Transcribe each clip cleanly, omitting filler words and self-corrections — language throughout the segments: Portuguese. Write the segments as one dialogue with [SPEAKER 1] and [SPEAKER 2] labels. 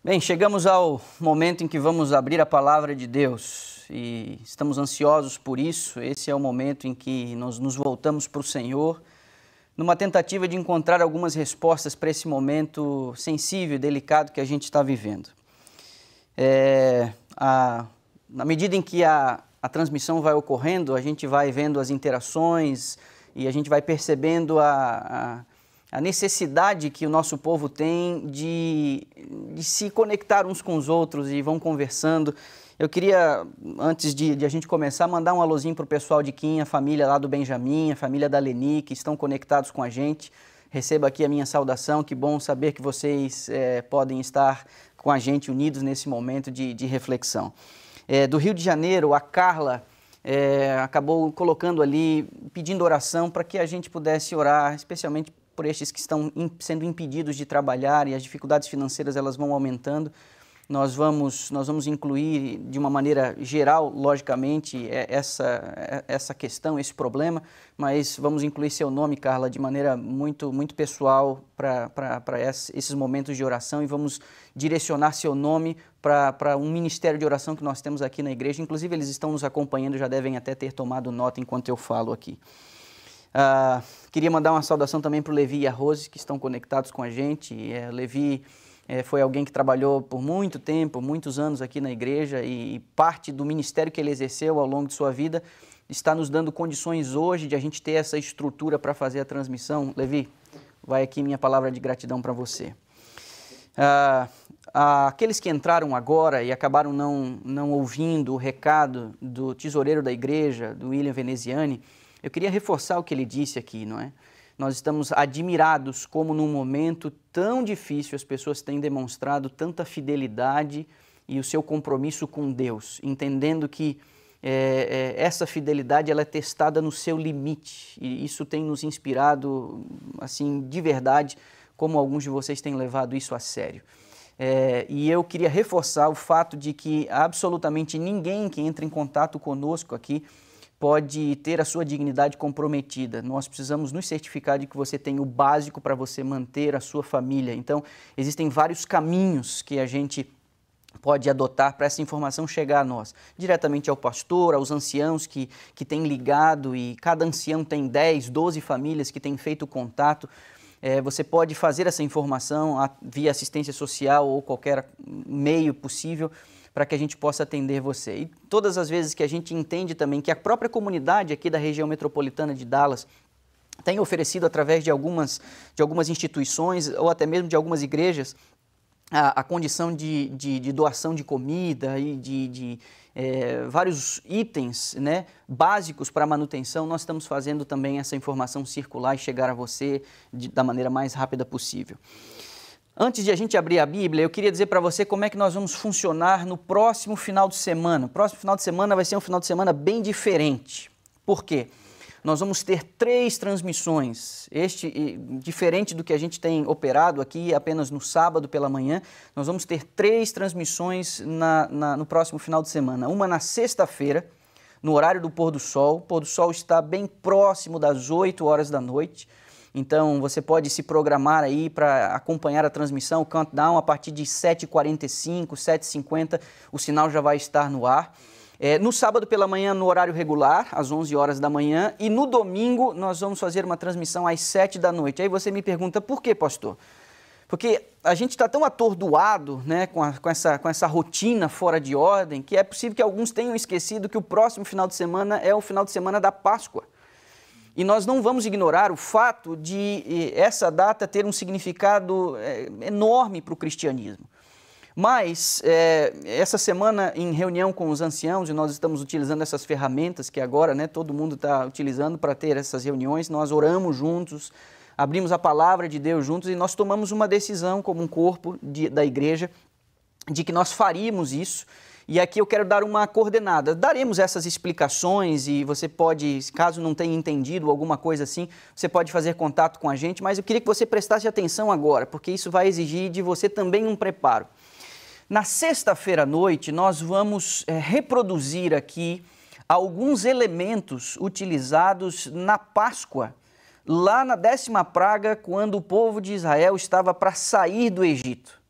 [SPEAKER 1] Bem, chegamos ao momento em que vamos abrir a palavra de Deus e estamos ansiosos por isso. Esse é o momento em que nós nos voltamos para o Senhor, numa tentativa de encontrar algumas respostas para esse momento sensível e delicado que a gente está vivendo. Na medida em que a transmissão vai ocorrendo, a gente vai vendo as interações e a gente vai percebendo a necessidade que o nosso povo tem de se conectar uns com os outros e vão conversando. Eu queria, antes de a gente começar, mandar um alôzinho para o pessoal de Quim, a família lá do Benjamin, a família da Leni, que estão conectados com a gente. Receba aqui a minha saudação, que bom saber que vocês podem estar com a gente unidos nesse momento de reflexão. Do Rio de Janeiro, a Carla acabou colocando ali, pedindo oração para que a gente pudesse orar, especialmente por estes que estão sendo impedidos de trabalhar e as dificuldades financeiras elas vão aumentando. Nós vamos incluir de uma maneira geral, logicamente, essa questão, esse problema, mas vamos incluir seu nome, Carla, de maneira muito pessoal para esses momentos de oração e vamos direcionar seu nome para um ministério de oração que nós temos aqui na igreja. Inclusive, eles estão nos acompanhando, já devem até ter tomado nota enquanto eu falo aqui. Queria mandar uma saudação também para o Levi e a Rose, que estão conectados com a gente. O Levi foi alguém que trabalhou por muito tempo, muitos anos aqui na igreja e parte do ministério que ele exerceu ao longo de sua vida está nos dando condições hoje de a gente ter essa estrutura para fazer a transmissão. Levi, vai aqui minha palavra de gratidão para você. Aqueles que entraram agora e acabaram não ouvindo o recado do tesoureiro da igreja, do William Veneziani, eu queria reforçar o que ele disse aqui, não é? Nós estamos admirados como num momento tão difícil as pessoas têm demonstrado tanta fidelidade e o seu compromisso com Deus, entendendo que essa fidelidade ela é testada no seu limite e isso tem nos inspirado, assim, de verdade, como alguns de vocês têm levado isso a sério. E eu queria reforçar o fato de que absolutamente ninguém que entra em contato conosco aqui pode ter a sua dignidade comprometida. Nós precisamos nos certificar de que você tem o básico para você manter a sua família. Então, existem vários caminhos que a gente pode adotar para essa informação chegar a nós. Diretamente ao pastor, aos anciãos que têm ligado e cada ancião tem 10, 12 famílias que têm feito contato. Você pode fazer essa informação via assistência social ou qualquer meio possível para que a gente possa atender você. E todas as vezes que a gente entende também que a própria comunidade aqui da região metropolitana de Dallas tem oferecido através de algumas instituições ou até mesmo de algumas igrejas a condição de doação de comida e de vários itens, né, básicos para manutenção, nós estamos fazendo também essa informação circular e chegar a você da maneira mais rápida possível. Antes de a gente abrir a Bíblia, eu queria dizer para você como é que nós vamos funcionar no próximo final de semana. O próximo final de semana vai ser um final de semana bem diferente. Por quê? Nós vamos ter 3 transmissões. Diferente do que a gente tem operado aqui apenas no sábado pela manhã, nós vamos ter 3 transmissões no próximo final de semana. Uma na sexta-feira, no horário do pôr do sol. O pôr do sol está bem próximo das 8 horas da noite. Então, você pode se programar aí para acompanhar a transmissão, o countdown, a partir de 7h45, 7h50, o sinal já vai estar no ar. No sábado pela manhã, no horário regular, às 11 horas da manhã, e no domingo nós vamos fazer uma transmissão às 7 da noite. Aí você me pergunta, por quê, pastor? Porque a gente está tão atordoado, né, com essa rotina fora de ordem, que é possível que alguns tenham esquecido que o próximo final de semana é o final de semana da Páscoa. E nós não vamos ignorar o fato de essa data ter um significado enorme para o cristianismo. Mas, essa semana, em reunião com os anciãos, e nós estamos utilizando essas ferramentas que agora, né, todo mundo está utilizando para ter essas reuniões, nós oramos juntos, abrimos a palavra de Deus juntos e nós tomamos uma decisão como um corpo da igreja de que nós faríamos isso. E aqui eu quero dar uma coordenada. Daremos essas explicações e você pode, caso não tenha entendido alguma coisa assim, você pode fazer contato com a gente, mas eu queria que você prestasse atenção agora, porque isso vai exigir de você também um preparo. Na sexta-feira à noite, nós vamos reproduzir aqui alguns elementos utilizados na Páscoa, lá na 10ª praga, quando o povo de Israel estava para sair do Egito.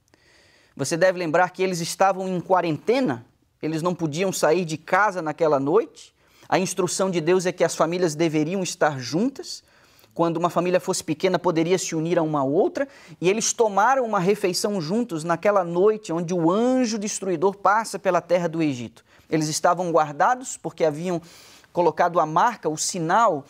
[SPEAKER 1] Você deve lembrar que eles estavam em quarentena, eles não podiam sair de casa naquela noite. A instrução de Deus é que as famílias deveriam estar juntas. Quando uma família fosse pequena, poderia se unir a uma outra. E eles tomaram uma refeição juntos naquela noite onde o anjo destruidor passa pela terra do Egito. Eles estavam guardados porque haviam colocado a marca, o sinal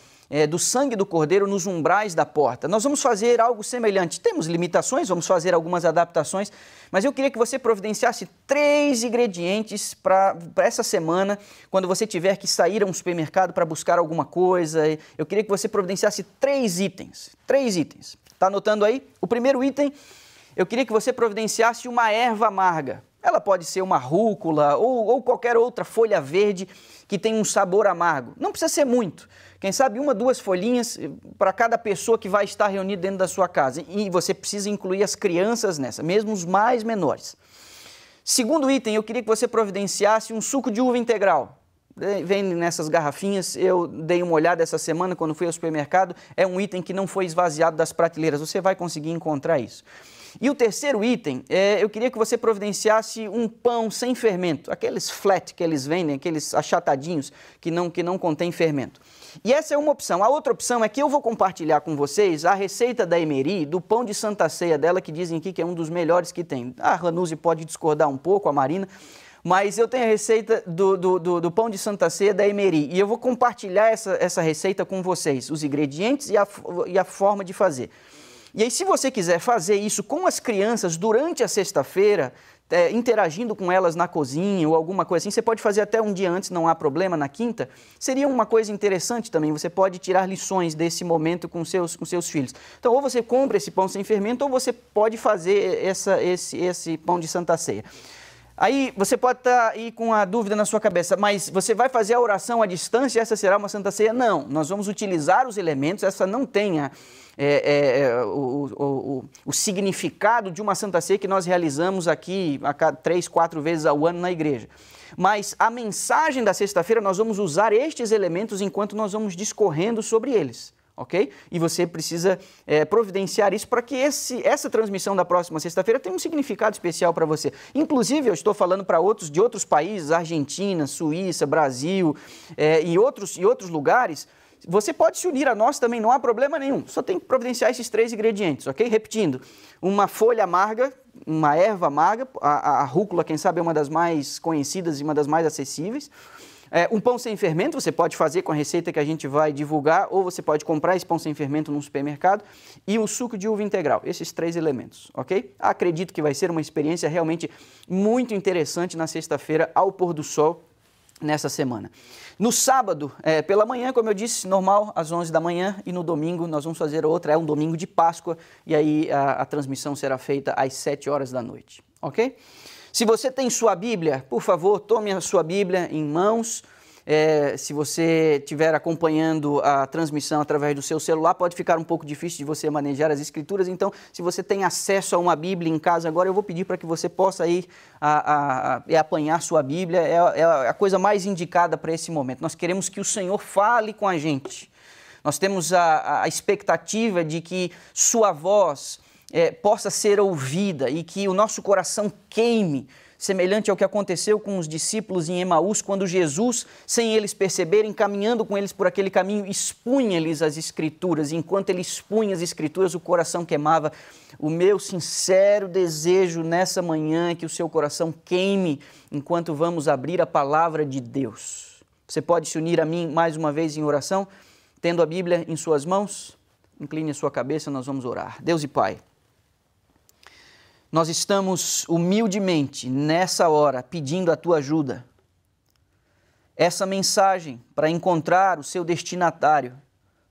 [SPEAKER 1] do sangue do cordeiro nos umbrais da porta. Nós vamos fazer algo semelhante. Temos limitações, vamos fazer algumas adaptações, mas eu queria que você providenciasse 3 ingredientes para essa semana, quando você tiver que sair a um supermercado para buscar alguma coisa. Eu queria que você providenciasse 3 itens. 3 itens. Está anotando aí? O primeiro item, eu queria que você providenciasse uma erva amarga. Ela pode ser uma rúcula ou qualquer outra folha verde que tem um sabor amargo. Não precisa ser muito. Quem sabe 1, 2 folhinhas para cada pessoa que vai estar reunida dentro da sua casa. E você precisa incluir as crianças nessa, mesmo os mais menores. Segundo item, eu queria que você providenciasse um suco de uva integral. Vem nessas garrafinhas, eu dei uma olhada essa semana quando fui ao supermercado, é um item que não foi esvaziado das prateleiras, você vai conseguir encontrar isso. E o terceiro item, eu queria que você providenciasse um pão sem fermento, aqueles flat que eles vendem, aqueles achatadinhos que não contém fermento. E essa é uma opção. A outra opção é que eu vou compartilhar com vocês a receita da Emery, do pão de Santa Ceia dela, que dizem aqui que é um dos melhores que tem. A Ranuse pode discordar um pouco, a Marina, mas eu tenho a receita do pão de Santa Ceia da Emery e eu vou compartilhar essa receita com vocês, os ingredientes e a forma de fazer. E aí, se você quiser fazer isso com as crianças durante a sexta-feira, interagindo com elas na cozinha ou alguma coisa assim, você pode fazer até um dia antes, não há problema, na quinta, seria uma coisa interessante também, você pode tirar lições desse momento com seus filhos. Então, ou você compra esse pão sem fermento, ou você pode fazer esse pão de Santa Ceia. Aí você pode estar aí com a dúvida na sua cabeça, mas você vai fazer a oração à distância e essa será uma Santa Ceia? Não, nós vamos utilizar os elementos, essa não tem o significado de uma Santa Ceia que nós realizamos aqui a cada 3, 4 vezes ao ano na igreja. Mas a mensagem da sexta-feira nós vamos usar estes elementos enquanto nós vamos discorrendo sobre eles. Ok? E você precisa providenciar isso para que essa transmissão da próxima sexta-feira tenha um significado especial para você. Inclusive, eu estou falando para outros de outros países, Argentina, Suíça, Brasil e outros lugares. Você pode se unir a nós também, não há problema nenhum. Só tem que providenciar esses 3 ingredientes, ok? Repetindo, uma folha amarga, uma erva amarga, a rúcula, quem sabe, é uma das mais conhecidas e uma das mais acessíveis. Um pão sem fermento, você pode fazer com a receita que a gente vai divulgar, ou você pode comprar esse pão sem fermento num supermercado, e um suco de uva integral, esses 3 elementos, ok? Acredito que vai ser uma experiência realmente muito interessante na sexta-feira, ao pôr do sol, nessa semana. No sábado, pela manhã, como eu disse, normal, às 11 da manhã, e no domingo nós vamos fazer outra, é um domingo de Páscoa, e aí a transmissão será feita às 7 horas da noite, ok? Se você tem sua Bíblia, por favor, tome a sua Bíblia em mãos. Se você estiver acompanhando a transmissão através do seu celular, pode ficar um pouco difícil de você manejar as Escrituras. Então, se você tem acesso a uma Bíblia em casa agora, eu vou pedir para que você possa ir apanhar sua Bíblia. É a coisa mais indicada para esse momento. Nós queremos que o Senhor fale com a gente. Nós temos a expectativa de que sua voz possa ser ouvida e que o nosso coração queime, semelhante ao que aconteceu com os discípulos em Emaús, quando Jesus, sem eles perceberem, caminhando com eles por aquele caminho, expunha-lhes as Escrituras. E enquanto ele expunha as Escrituras, o coração queimava. O meu sincero desejo nessa manhã é que o seu coração queime enquanto vamos abrir a palavra de Deus. Você pode se unir a mim mais uma vez em oração, tendo a Bíblia em suas mãos? Incline a sua cabeça, nós vamos orar. Deus e Pai, nós estamos humildemente nessa hora pedindo a tua ajuda. Essa mensagem para encontrar o seu destinatário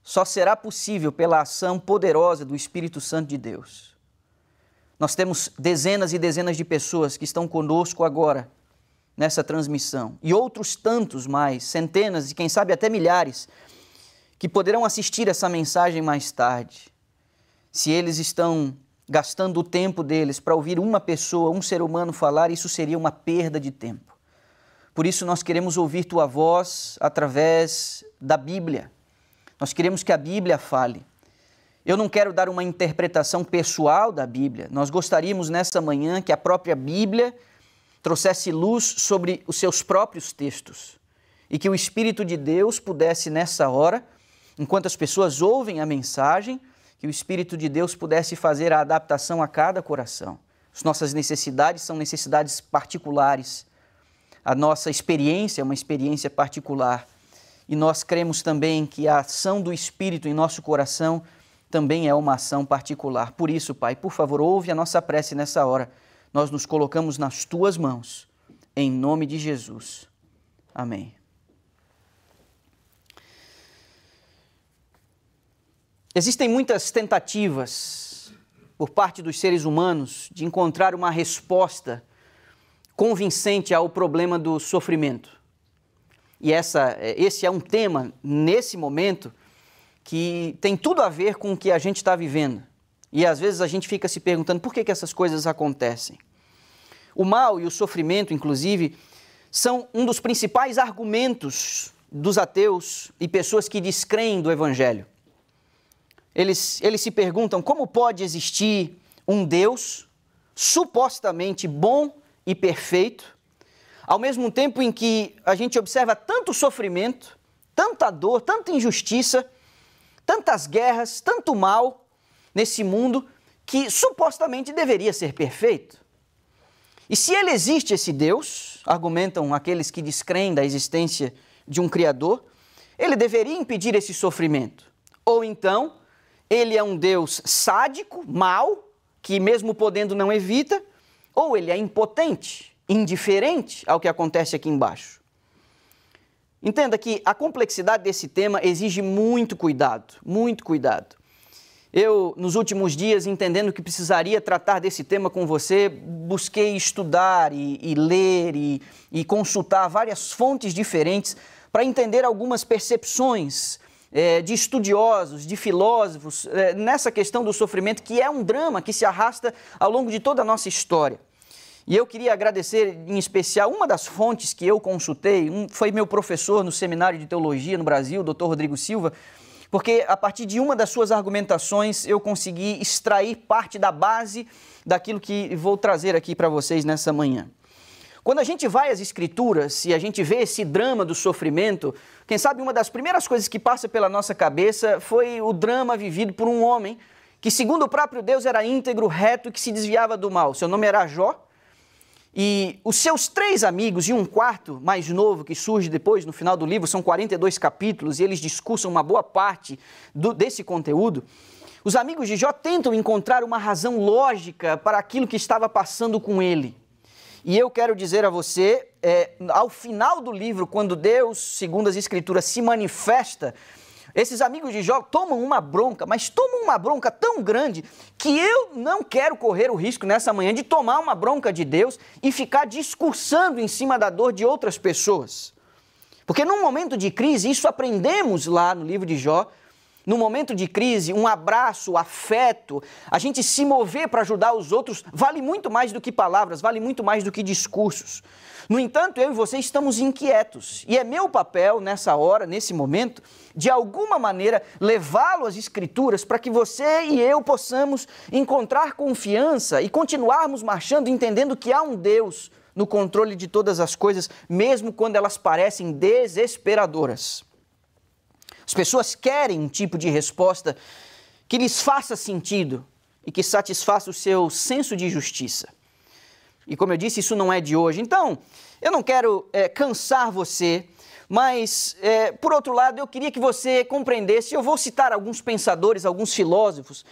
[SPEAKER 1] só será possível pela ação poderosa do Espírito Santo de Deus. Nós temos dezenas e dezenas de pessoas que estão conosco agora nessa transmissão e outros tantos mais, centenas e quem sabe até milhares, que poderão assistir essa mensagem mais tarde. Se eles estão gastando o tempo deles para ouvir uma pessoa, um ser humano falar, isso seria uma perda de tempo. Por isso nós queremos ouvir tua voz através da Bíblia. Nós queremos que a Bíblia fale. Eu não quero dar uma interpretação pessoal da Bíblia. Nós gostaríamos nessa manhã que a própria Bíblia trouxesse luz sobre os seus próprios textos e que o Espírito de Deus pudesse nessa hora, enquanto as pessoas ouvem a mensagem, que o Espírito de Deus pudesse fazer a adaptação a cada coração. As nossas necessidades são necessidades particulares. A nossa experiência é uma experiência particular. E nós cremos também que a ação do Espírito em nosso coração também é uma ação particular. Por isso, Pai, por favor, ouve a nossa prece nessa hora. Nós nos colocamos nas Tuas mãos, em nome de Jesus. Amém. Existem muitas tentativas por parte dos seres humanos de encontrar uma resposta convincente ao problema do sofrimento. E esse é um tema, nesse momento, que tem tudo a ver com o que a gente está vivendo. E às vezes a gente fica se perguntando por que essas coisas acontecem. O mal e o sofrimento, inclusive, são um dos principais argumentos dos ateus e pessoas que descreem do Evangelho. Eles se perguntam como pode existir um Deus supostamente bom e perfeito, ao mesmo tempo em que a gente observa tanto sofrimento, tanta dor, tanta injustiça, tantas guerras, tanto mal nesse mundo que supostamente deveria ser perfeito. E se ele existe, esse Deus, argumentam aqueles que descreem da existência de um Criador, ele deveria impedir esse sofrimento. Ou então, ele é um Deus sádico, mau, que mesmo podendo não evita, ou ele é impotente, indiferente ao que acontece aqui embaixo. Entenda que a complexidade desse tema exige muito cuidado, muito cuidado. Eu, nos últimos dias, entendendo que precisaria tratar desse tema com você, busquei estudar e ler e consultar várias fontes diferentes para entender algumas percepções de estudiosos, de filósofos, nessa questão do sofrimento, que é um drama que se arrasta ao longo de toda a nossa história. E eu queria agradecer, em especial, uma das fontes que eu consultei, foi meu professor no Seminário de Teologia no Brasil, Dr. Rodrigo Silva, porque a partir de uma das suas argumentações eu consegui extrair parte da base daquilo que vou trazer aqui para vocês nessa manhã. Quando a gente vai às Escrituras e a gente vê esse drama do sofrimento, quem sabe uma das primeiras coisas que passa pela nossa cabeça foi o drama vivido por um homem que, segundo o próprio Deus, era íntegro, reto e que se desviava do mal. Seu nome era Jó. E os seus 3 amigos e um quarto mais novo que surge depois no final do livro, são 42 capítulos e eles discursam uma boa parte desse conteúdo. Os amigos de Jó tentam encontrar uma razão lógica para aquilo que estava passando com ele. E eu quero dizer a você, ao final do livro, quando Deus, segundo as Escrituras, se manifesta, esses amigos de Jó tomam uma bronca, mas tomam uma bronca tão grande que eu não quero correr o risco nessa manhã de tomar uma bronca de Deus e ficar discursando em cima da dor de outras pessoas. Porque num momento de crise, isso aprendemos lá no livro de Jó, no momento de crise, um abraço, afeto, a gente se mover para ajudar os outros, vale muito mais do que palavras, vale muito mais do que discursos. No entanto, eu e você estamos inquietos. E é meu papel, nessa hora, nesse momento, de alguma maneira, levá-lo às Escrituras para que você e eu possamos encontrar confiança e continuarmos marchando, entendendo que há um Deus no controle de todas as coisas, mesmo quando elas parecem desesperadoras. As pessoas querem um tipo de resposta que lhes faça sentido e que satisfaça o seu senso de justiça. E como eu disse, isso não é de hoje. Então, eu não quero cansar você, mas, por outro lado, eu queria que você compreendesse, eu vou citar alguns pensadores, alguns filósofos,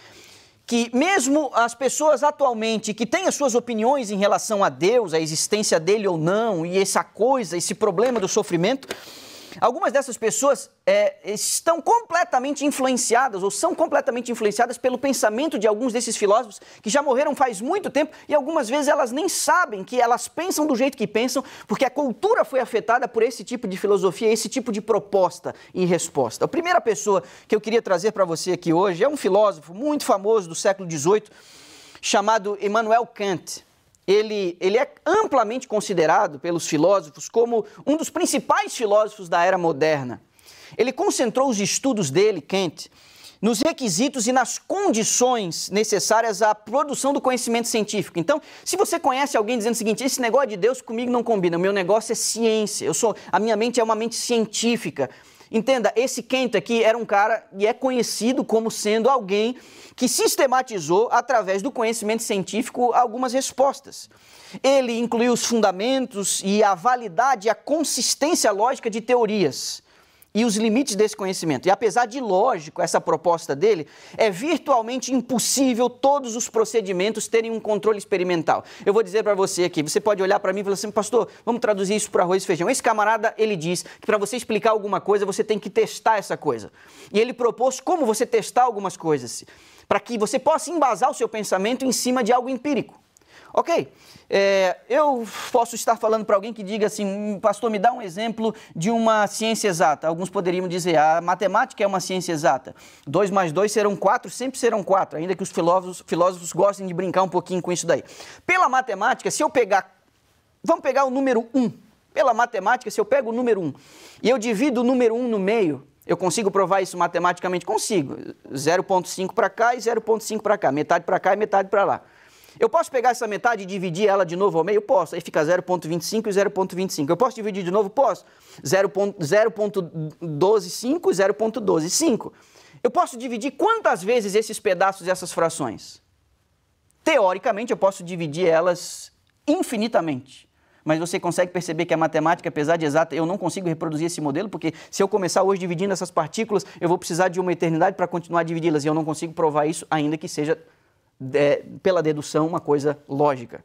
[SPEAKER 1] que mesmo as pessoas atualmente que têm as suas opiniões em relação a Deus, a existência dele ou não, e essa coisa, esse problema do sofrimento, algumas dessas pessoas estão completamente influenciadas ou são completamente influenciadas pelo pensamento de alguns desses filósofos que já morreram faz muito tempo e algumas vezes elas nem sabem que elas pensam do jeito que pensam porque a cultura foi afetada por esse tipo de filosofia, esse tipo de proposta e resposta. A primeira pessoa que eu queria trazer para você aqui hoje é um filósofo muito famoso do século XVIII chamado Immanuel Kant. Ele é amplamente considerado pelos filósofos como um dos principais filósofos da era moderna. Ele concentrou os estudos dele, Kant, nos requisitos e nas condições necessárias à produção do conhecimento científico. Então, se você conhece alguém dizendo o seguinte, esse negócio de Deus comigo não combina, o meu negócio é ciência, a minha mente é uma mente científica. Entenda, esse Kent aqui era um cara e é conhecido como sendo alguém que sistematizou, através do conhecimento científico, algumas respostas. Ele incluiu os fundamentos e a validade e a consistência lógica de teorias e os limites desse conhecimento. E apesar de lógico essa proposta dele, é virtualmente impossível todos os procedimentos terem um controle experimental. Eu vou dizer para você aqui, você pode olhar para mim e falar assim, pastor, vamos traduzir isso para arroz e feijão. Esse camarada, ele diz que para você explicar alguma coisa, você tem que testar essa coisa. E ele propôs como você testar algumas coisas, para que você possa embasar o seu pensamento em cima de algo empírico. Ok, eu posso estar falando para alguém que diga assim, pastor, me dá um exemplo de uma ciência exata. Alguns poderiam dizer, a matemática é uma ciência exata. 2 mais 2 serão 4, sempre serão 4, ainda que os filósofos gostem de brincar um pouquinho com isso daí. Pela matemática, se eu pegar, vamos pegar o número 1. Pela matemática, se eu pego o número 1 e eu divido o número 1 no meio, eu consigo provar isso matematicamente? Consigo. 0,5 para cá e 0,5 para cá, metade para cá e metade para lá. Eu posso pegar essa metade e dividir ela de novo ao meio? Posso. Aí fica 0,25 e 0,25. Eu posso dividir de novo? Posso. 0,125 e 0,125. Eu posso dividir quantas vezes esses pedaços, essas frações? Teoricamente, eu posso dividir elas infinitamente. Mas você consegue perceber que a matemática, apesar de exata, eu não consigo reproduzir esse modelo, porque se eu começar hoje dividindo essas partículas, eu vou precisar de uma eternidade para continuar a dividi-las, e eu não consigo provar isso, ainda que seja pela dedução, uma coisa lógica.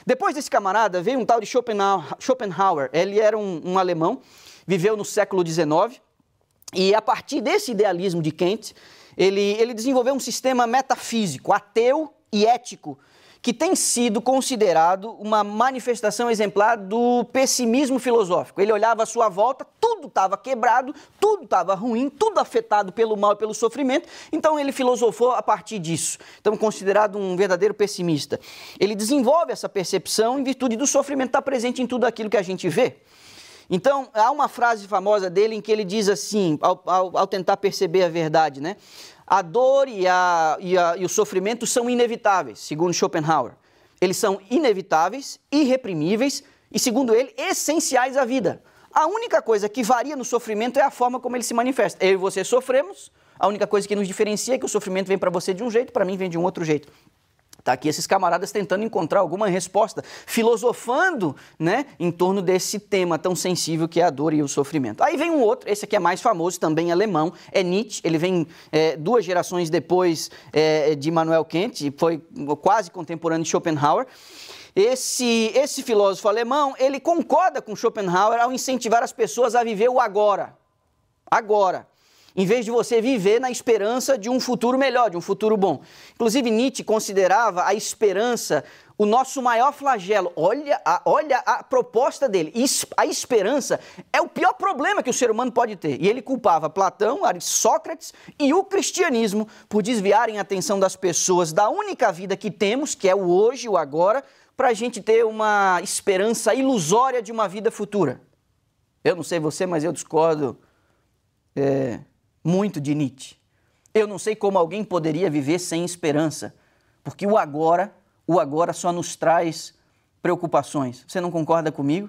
[SPEAKER 1] Depois desse camarada, veio um tal de Schopenhauer. Ele era um alemão, viveu no século XIX, e a partir desse idealismo de Kant, ele desenvolveu um sistema metafísico, ateu e ético, que tem sido considerado uma manifestação exemplar do pessimismo filosófico. Ele olhava à sua volta, tudo estava quebrado, tudo estava ruim, tudo afetado pelo mal e pelo sofrimento, então ele filosofou a partir disso. Então, considerado um verdadeiro pessimista. Ele desenvolve essa percepção em virtude do sofrimento estar presente em tudo aquilo que a gente vê. Então, há uma frase famosa dele em que ele diz assim, ao tentar perceber a verdade, né? A dor e o sofrimento são inevitáveis, segundo Schopenhauer. Eles são inevitáveis, irreprimíveis e, segundo ele, essenciais à vida. A única coisa que varia no sofrimento é a forma como ele se manifesta. Eu e você sofremos, a única coisa que nos diferencia é que o sofrimento vem para você de um jeito, para mim vem de um outro jeito. Está aqui esses camaradas tentando encontrar alguma resposta, filosofando, né, em torno desse tema tão sensível que é a dor e o sofrimento. Aí vem um outro, esse aqui é mais famoso, também alemão, é Nietzsche. Ele vem 2 gerações depois de Immanuel Kant, foi quase contemporâneo de Schopenhauer. Esse filósofo alemão, ele concorda com Schopenhauer ao incentivar as pessoas a viver o agora. Agora. Em vez de você viver na esperança de um futuro melhor, de um futuro bom. Inclusive, Nietzsche considerava a esperança o nosso maior flagelo. Olha a proposta dele. A esperança é o pior problema que o ser humano pode ter. E ele culpava Platão, Sócrates e o cristianismo por desviarem a atenção das pessoas da única vida que temos, que é o hoje, o agora, para a gente ter uma esperança ilusória de uma vida futura. Eu não sei você, mas eu discordo muito de Nietzsche. Eu não sei como alguém poderia viver sem esperança, porque o agora só nos traz preocupações. Você não concorda comigo?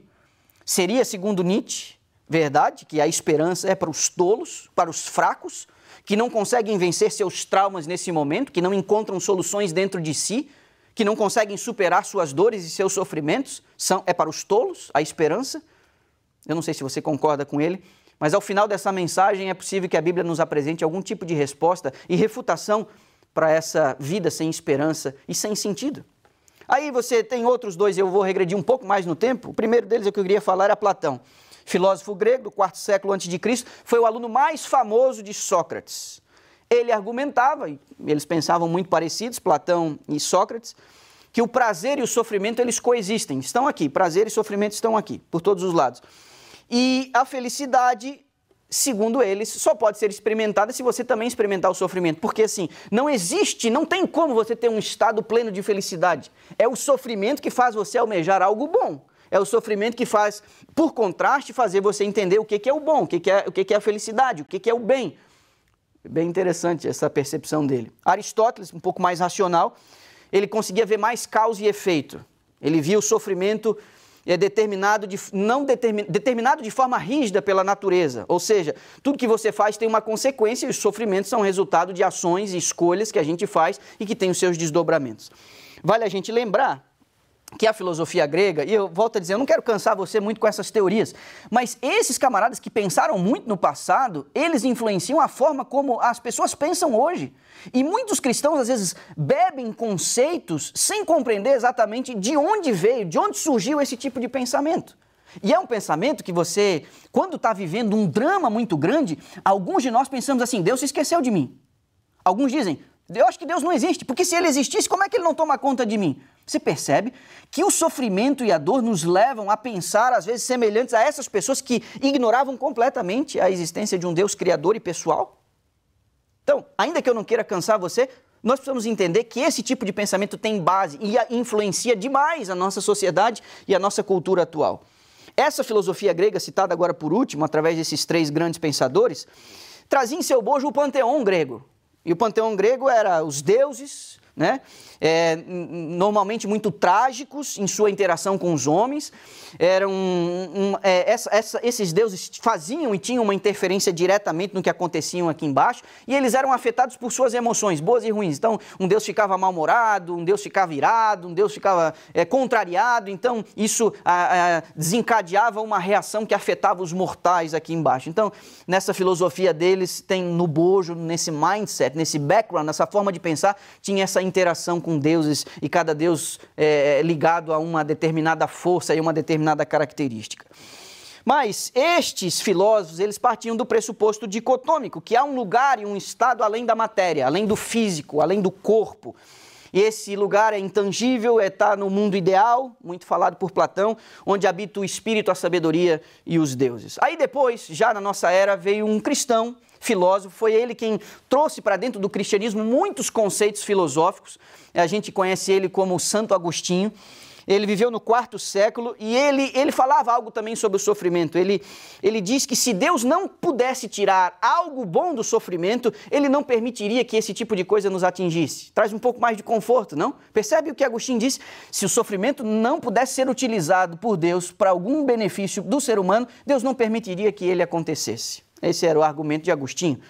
[SPEAKER 1] Seria, segundo Nietzsche, verdade que a esperança é para os tolos, para os fracos, que não conseguem vencer seus traumas nesse momento, que não encontram soluções dentro de si, que não conseguem superar suas dores e seus sofrimentos? É para os tolos a esperança? Eu não sei se você concorda com ele, mas ao final dessa mensagem é possível que a Bíblia nos apresente algum tipo de resposta e refutação para essa vida sem esperança e sem sentido. Aí você tem outros 2, eu vou regredir um pouco mais no tempo. O primeiro deles, que eu queria falar, era Platão. Filósofo grego do 4º século a.C., foi o aluno mais famoso de Sócrates. Ele argumentava, e eles pensavam muito parecidos, Platão e Sócrates, que o prazer e o sofrimento, eles coexistem, estão aqui, prazer e sofrimento estão aqui, por todos os lados. E a felicidade, segundo eles, só pode ser experimentada se você também experimentar o sofrimento. Porque assim, não tem como você ter um estado pleno de felicidade. É o sofrimento que faz você almejar algo bom. É o sofrimento que faz, por contraste, fazer você entender o que é o bom, o que é a felicidade, o que é o bem. Bem interessante essa percepção dele. Aristóteles, um pouco mais racional, ele conseguia ver mais causa e efeito. Ele via o sofrimento determinado de forma rígida pela natureza. Ou seja, tudo que você faz tem uma consequência e os sofrimentos são resultado de ações e escolhas que a gente faz e que tem os seus desdobramentos. Vale a gente lembrar que a filosofia grega, e eu volto a dizer, eu não quero cansar você muito com essas teorias, mas esses camaradas que pensaram muito no passado, eles influenciam a forma como as pessoas pensam hoje. E muitos cristãos, às vezes, bebem conceitos sem compreender exatamente de onde veio, de onde surgiu esse tipo de pensamento. E é um pensamento que você, quando está vivendo um drama muito grande, alguns de nós pensamos assim, Deus se esqueceu de mim. Alguns dizem, eu acho que Deus não existe, porque se ele existisse, como é que ele não toma conta de mim? Você percebe que o sofrimento e a dor nos levam a pensar, às vezes, semelhantes a essas pessoas que ignoravam completamente a existência de um Deus criador e pessoal? Então, ainda que eu não queira cansar você, nós precisamos entender que esse tipo de pensamento tem base e influencia demais a nossa sociedade e a nossa cultura atual. Essa filosofia grega, citada agora por último, através desses três grandes pensadores, trazia em seu bojo o panteão grego. E o panteão grego era os deuses, né? Normalmente muito trágicos em sua interação com os homens. Esses deuses faziam e tinham uma interferência diretamente no que aconteciam aqui embaixo, e eles eram afetados por suas emoções, boas e ruins. Então, um deus ficava mal-humorado, um deus ficava irado, um deus ficava contrariado, então isso desencadeava uma reação que afetava os mortais aqui embaixo. Então, nessa filosofia deles, tem no bojo, nesse mindset, nesse background, nessa forma de pensar, tinha essa interação com deuses, e cada deus ligado a uma determinada força e uma determinada característica. Mas estes filósofos, eles partiam do pressuposto dicotômico, que há um lugar e um estado além da matéria, além do físico, além do corpo. E esse lugar é intangível, está no mundo ideal, muito falado por Platão, onde habita o espírito, a sabedoria e os deuses. Aí depois, já na nossa era, veio um cristão, filósofo, foi ele quem trouxe para dentro do cristianismo muitos conceitos filosóficos. A gente conhece ele como Santo Agostinho. Ele viveu no IV século e ele falava algo também sobre o sofrimento. Ele diz que se Deus não pudesse tirar algo bom do sofrimento, ele não permitiria que esse tipo de coisa nos atingisse. Traz um pouco mais de conforto, não? Percebe o que Agostinho disse? Se o sofrimento não pudesse ser utilizado por Deus para algum benefício do ser humano, Deus não permitiria que ele acontecesse. Esse era o argumento de Agostinho.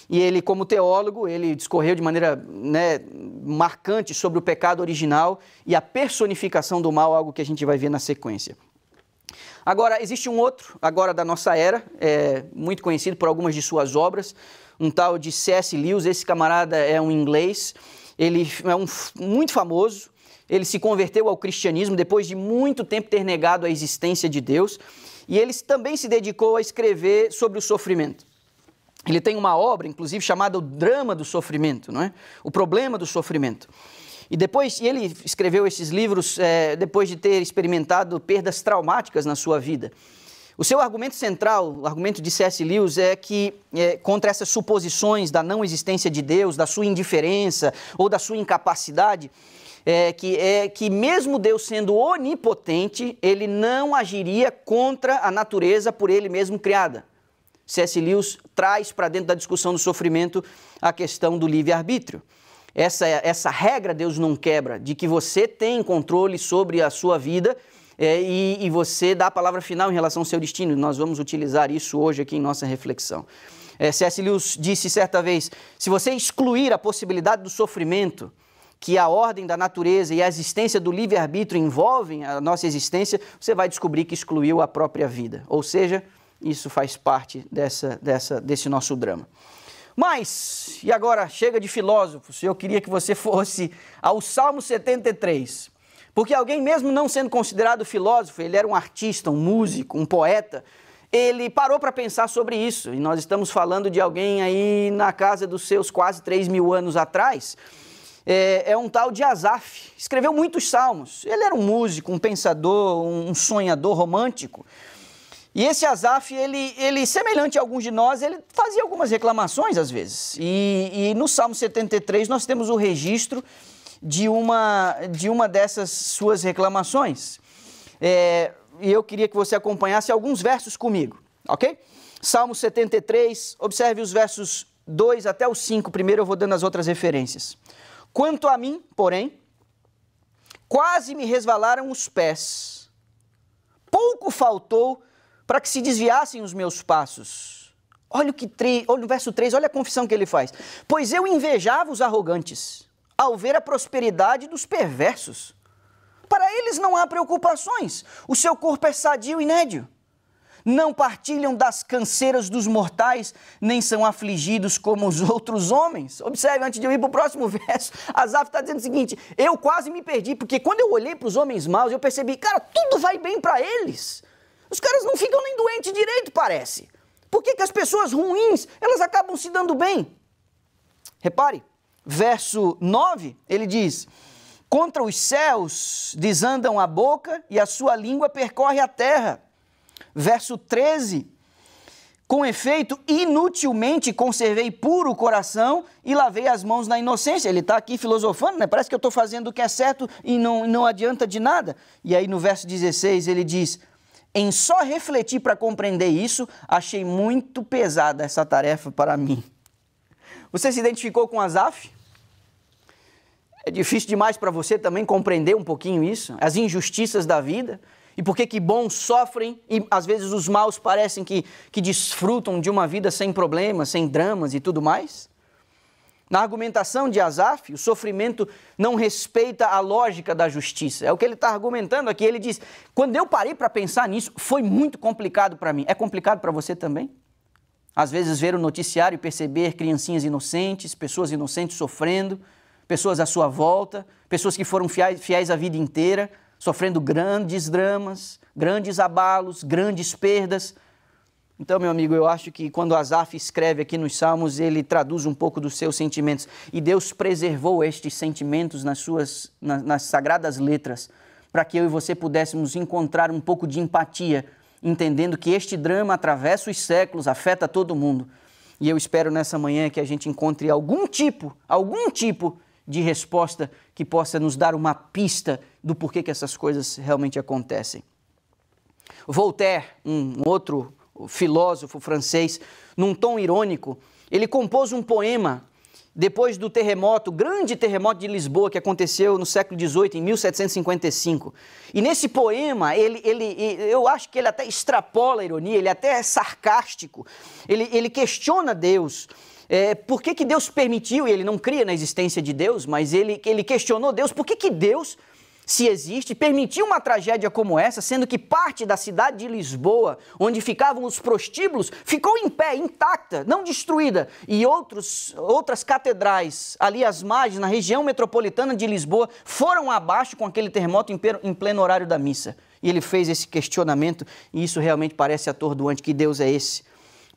[SPEAKER 1] E ele, como teólogo, ele discorreu de maneira marcante sobre o pecado original e a personificação do mal, algo que a gente vai ver na sequência. Agora, existe um outro, agora da nossa era, muito conhecido por algumas de suas obras, um tal de C.S. Lewis. Esse camarada é um inglês, ele é muito famoso, ele se converteu ao cristianismo depois de muito tempo ter negado a existência de Deus, e ele também se dedicou a escrever sobre o sofrimento. Ele tem uma obra, inclusive, chamada O Drama do Sofrimento, não é? O Problema do Sofrimento. E ele escreveu esses livros depois de ter experimentado perdas traumáticas na sua vida. O seu argumento central, o argumento de C.S. Lewis, é que contra essas suposições da não existência de Deus, da sua indiferença ou da sua incapacidade, que mesmo Deus sendo onipotente, ele não agiria contra a natureza por ele mesmo criada. C.S. Lewis traz para dentro da discussão do sofrimento a questão do livre-arbítrio. Essa regra Deus não quebra, de que você tem controle sobre a sua vida e você dá a palavra final em relação ao seu destino. Nós vamos utilizar isso hoje aqui em nossa reflexão. C.S. Lewis disse certa vez, se você excluir a possibilidade do sofrimento, que a ordem da natureza e a existência do livre-arbítrio envolvem a nossa existência, você vai descobrir que excluiu a própria vida. Ou seja, isso faz parte desse nosso drama. Mas, e agora, chega de filósofos, eu queria que você fosse ao Salmo 73. Porque alguém, mesmo não sendo considerado filósofo, ele era um artista, um músico, um poeta, ele parou para pensar sobre isso. E nós estamos falando de alguém aí na casa dos seus quase 3.000 anos atrás. É um tal de Asaf, escreveu muitos salmos. Ele era um músico, um pensador, um sonhador romântico. E esse Asaf, ele, semelhante a alguns de nós, ele fazia algumas reclamações às vezes. E no Salmo 73 nós temos o registro de uma dessas suas reclamações. E eu queria que você acompanhasse alguns versos comigo, ok? Salmo 73, observe os versos 2 até o 5, primeiro eu vou dando as outras referências. Quanto a mim, porém, quase me resvalaram os pés. Pouco faltou para que se desviassem os meus passos. Olha no verso 3, olha a confissão que ele faz. Pois eu invejava os arrogantes, ao ver a prosperidade dos perversos. Para eles não há preocupações, o seu corpo é sadio e nédio. Não partilham das canseiras dos mortais, nem são afligidos como os outros homens. Observe, antes de eu ir para o próximo verso, Asaf está dizendo o seguinte, eu quase me perdi, porque quando eu olhei para os homens maus, eu percebi, cara, tudo vai bem para eles. Os caras não ficam nem doentes direito, parece. Por que as pessoas ruins, elas acabam se dando bem? Repare, verso 9, ele diz, contra os céus desandam a boca e a sua língua percorre a terra. Verso 13, com efeito, inutilmente conservei puro o coração e lavei as mãos na inocência. Ele está aqui filosofando, né? Parece que eu estou fazendo o que é certo e não adianta de nada. E aí no verso 16 ele diz, em só refletir para compreender isso, achei muito pesada essa tarefa para mim. Você se identificou com Asaf? É difícil demais para você também compreender um pouquinho isso, as injustiças da vida. E por que bons sofrem e às vezes os maus parecem que desfrutam de uma vida sem problemas, sem dramas e tudo mais? Na argumentação de Asaf, o sofrimento não respeita a lógica da justiça. É o que ele está argumentando aqui. Ele diz, quando eu parei para pensar nisso, foi muito complicado para mim. É complicado para você também? Às vezes ver o noticiário e perceber criancinhas inocentes, pessoas inocentes sofrendo, pessoas à sua volta, pessoas que foram fiéis a vida inteira, sofrendo grandes dramas, grandes abalos, grandes perdas. Então, meu amigo, eu acho que quando Asaf escreve aqui nos Salmos, ele traduz um pouco dos seus sentimentos. E Deus preservou estes sentimentos nas sagradas letras, para que eu e você pudéssemos encontrar um pouco de empatia, entendendo que este drama atravessa os séculos, afeta todo mundo. E eu espero nessa manhã que a gente encontre algum tipo de resposta que possa nos dar uma pista do porquê que essas coisas realmente acontecem. Voltaire, um outro filósofo francês, num tom irônico, ele compôs um poema depois do terremoto, grande terremoto de Lisboa que aconteceu no século XVIII, em 1755. E nesse poema, eu acho que ele até extrapola a ironia, ele até é sarcástico, ele questiona Deus. Por que Deus permitiu, e ele não cria na existência de Deus, mas ele questionou Deus, por que Deus, se existe, permitiu uma tragédia como essa, sendo que parte da cidade de Lisboa, onde ficavam os prostíbulos, ficou em pé, intacta, não destruída, e outras catedrais ali às margens, na região metropolitana de Lisboa, foram abaixo com aquele terremoto em pleno horário da missa. E ele fez esse questionamento, e isso realmente parece atordoante. Que Deus é esse?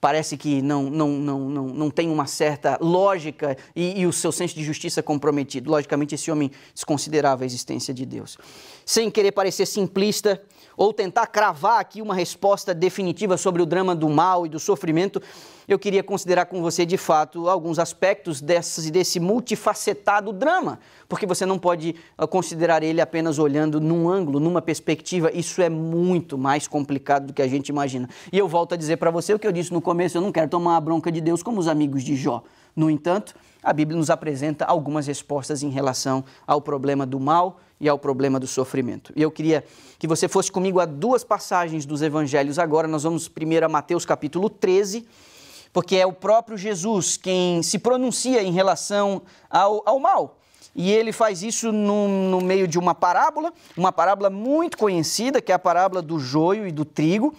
[SPEAKER 1] Parece que não tem uma certa lógica e o seu senso de justiça comprometido. Logicamente, esse homem desconsiderava a existência de Deus. Sem querer parecer simplista ou tentar cravar aqui uma resposta definitiva sobre o drama do mal e do sofrimento, eu queria considerar com você, de fato, alguns aspectos desse multifacetado drama, porque você não pode considerar ele apenas olhando num ângulo, numa perspectiva. Isso é muito mais complicado do que a gente imagina. E eu volto a dizer para você o que eu disse no começo, eu não quero tomar a bronca de Deus como os amigos de Jó. No entanto, a Bíblia nos apresenta algumas respostas em relação ao problema do mal e ao problema do sofrimento. E eu queria que você fosse comigo a duas passagens dos evangelhos agora. Nós vamos primeiro a Mateus capítulo 13, porque é o próprio Jesus quem se pronuncia em relação ao mal. E ele faz isso no meio de uma parábola muito conhecida, que é a parábola do joio e do trigo.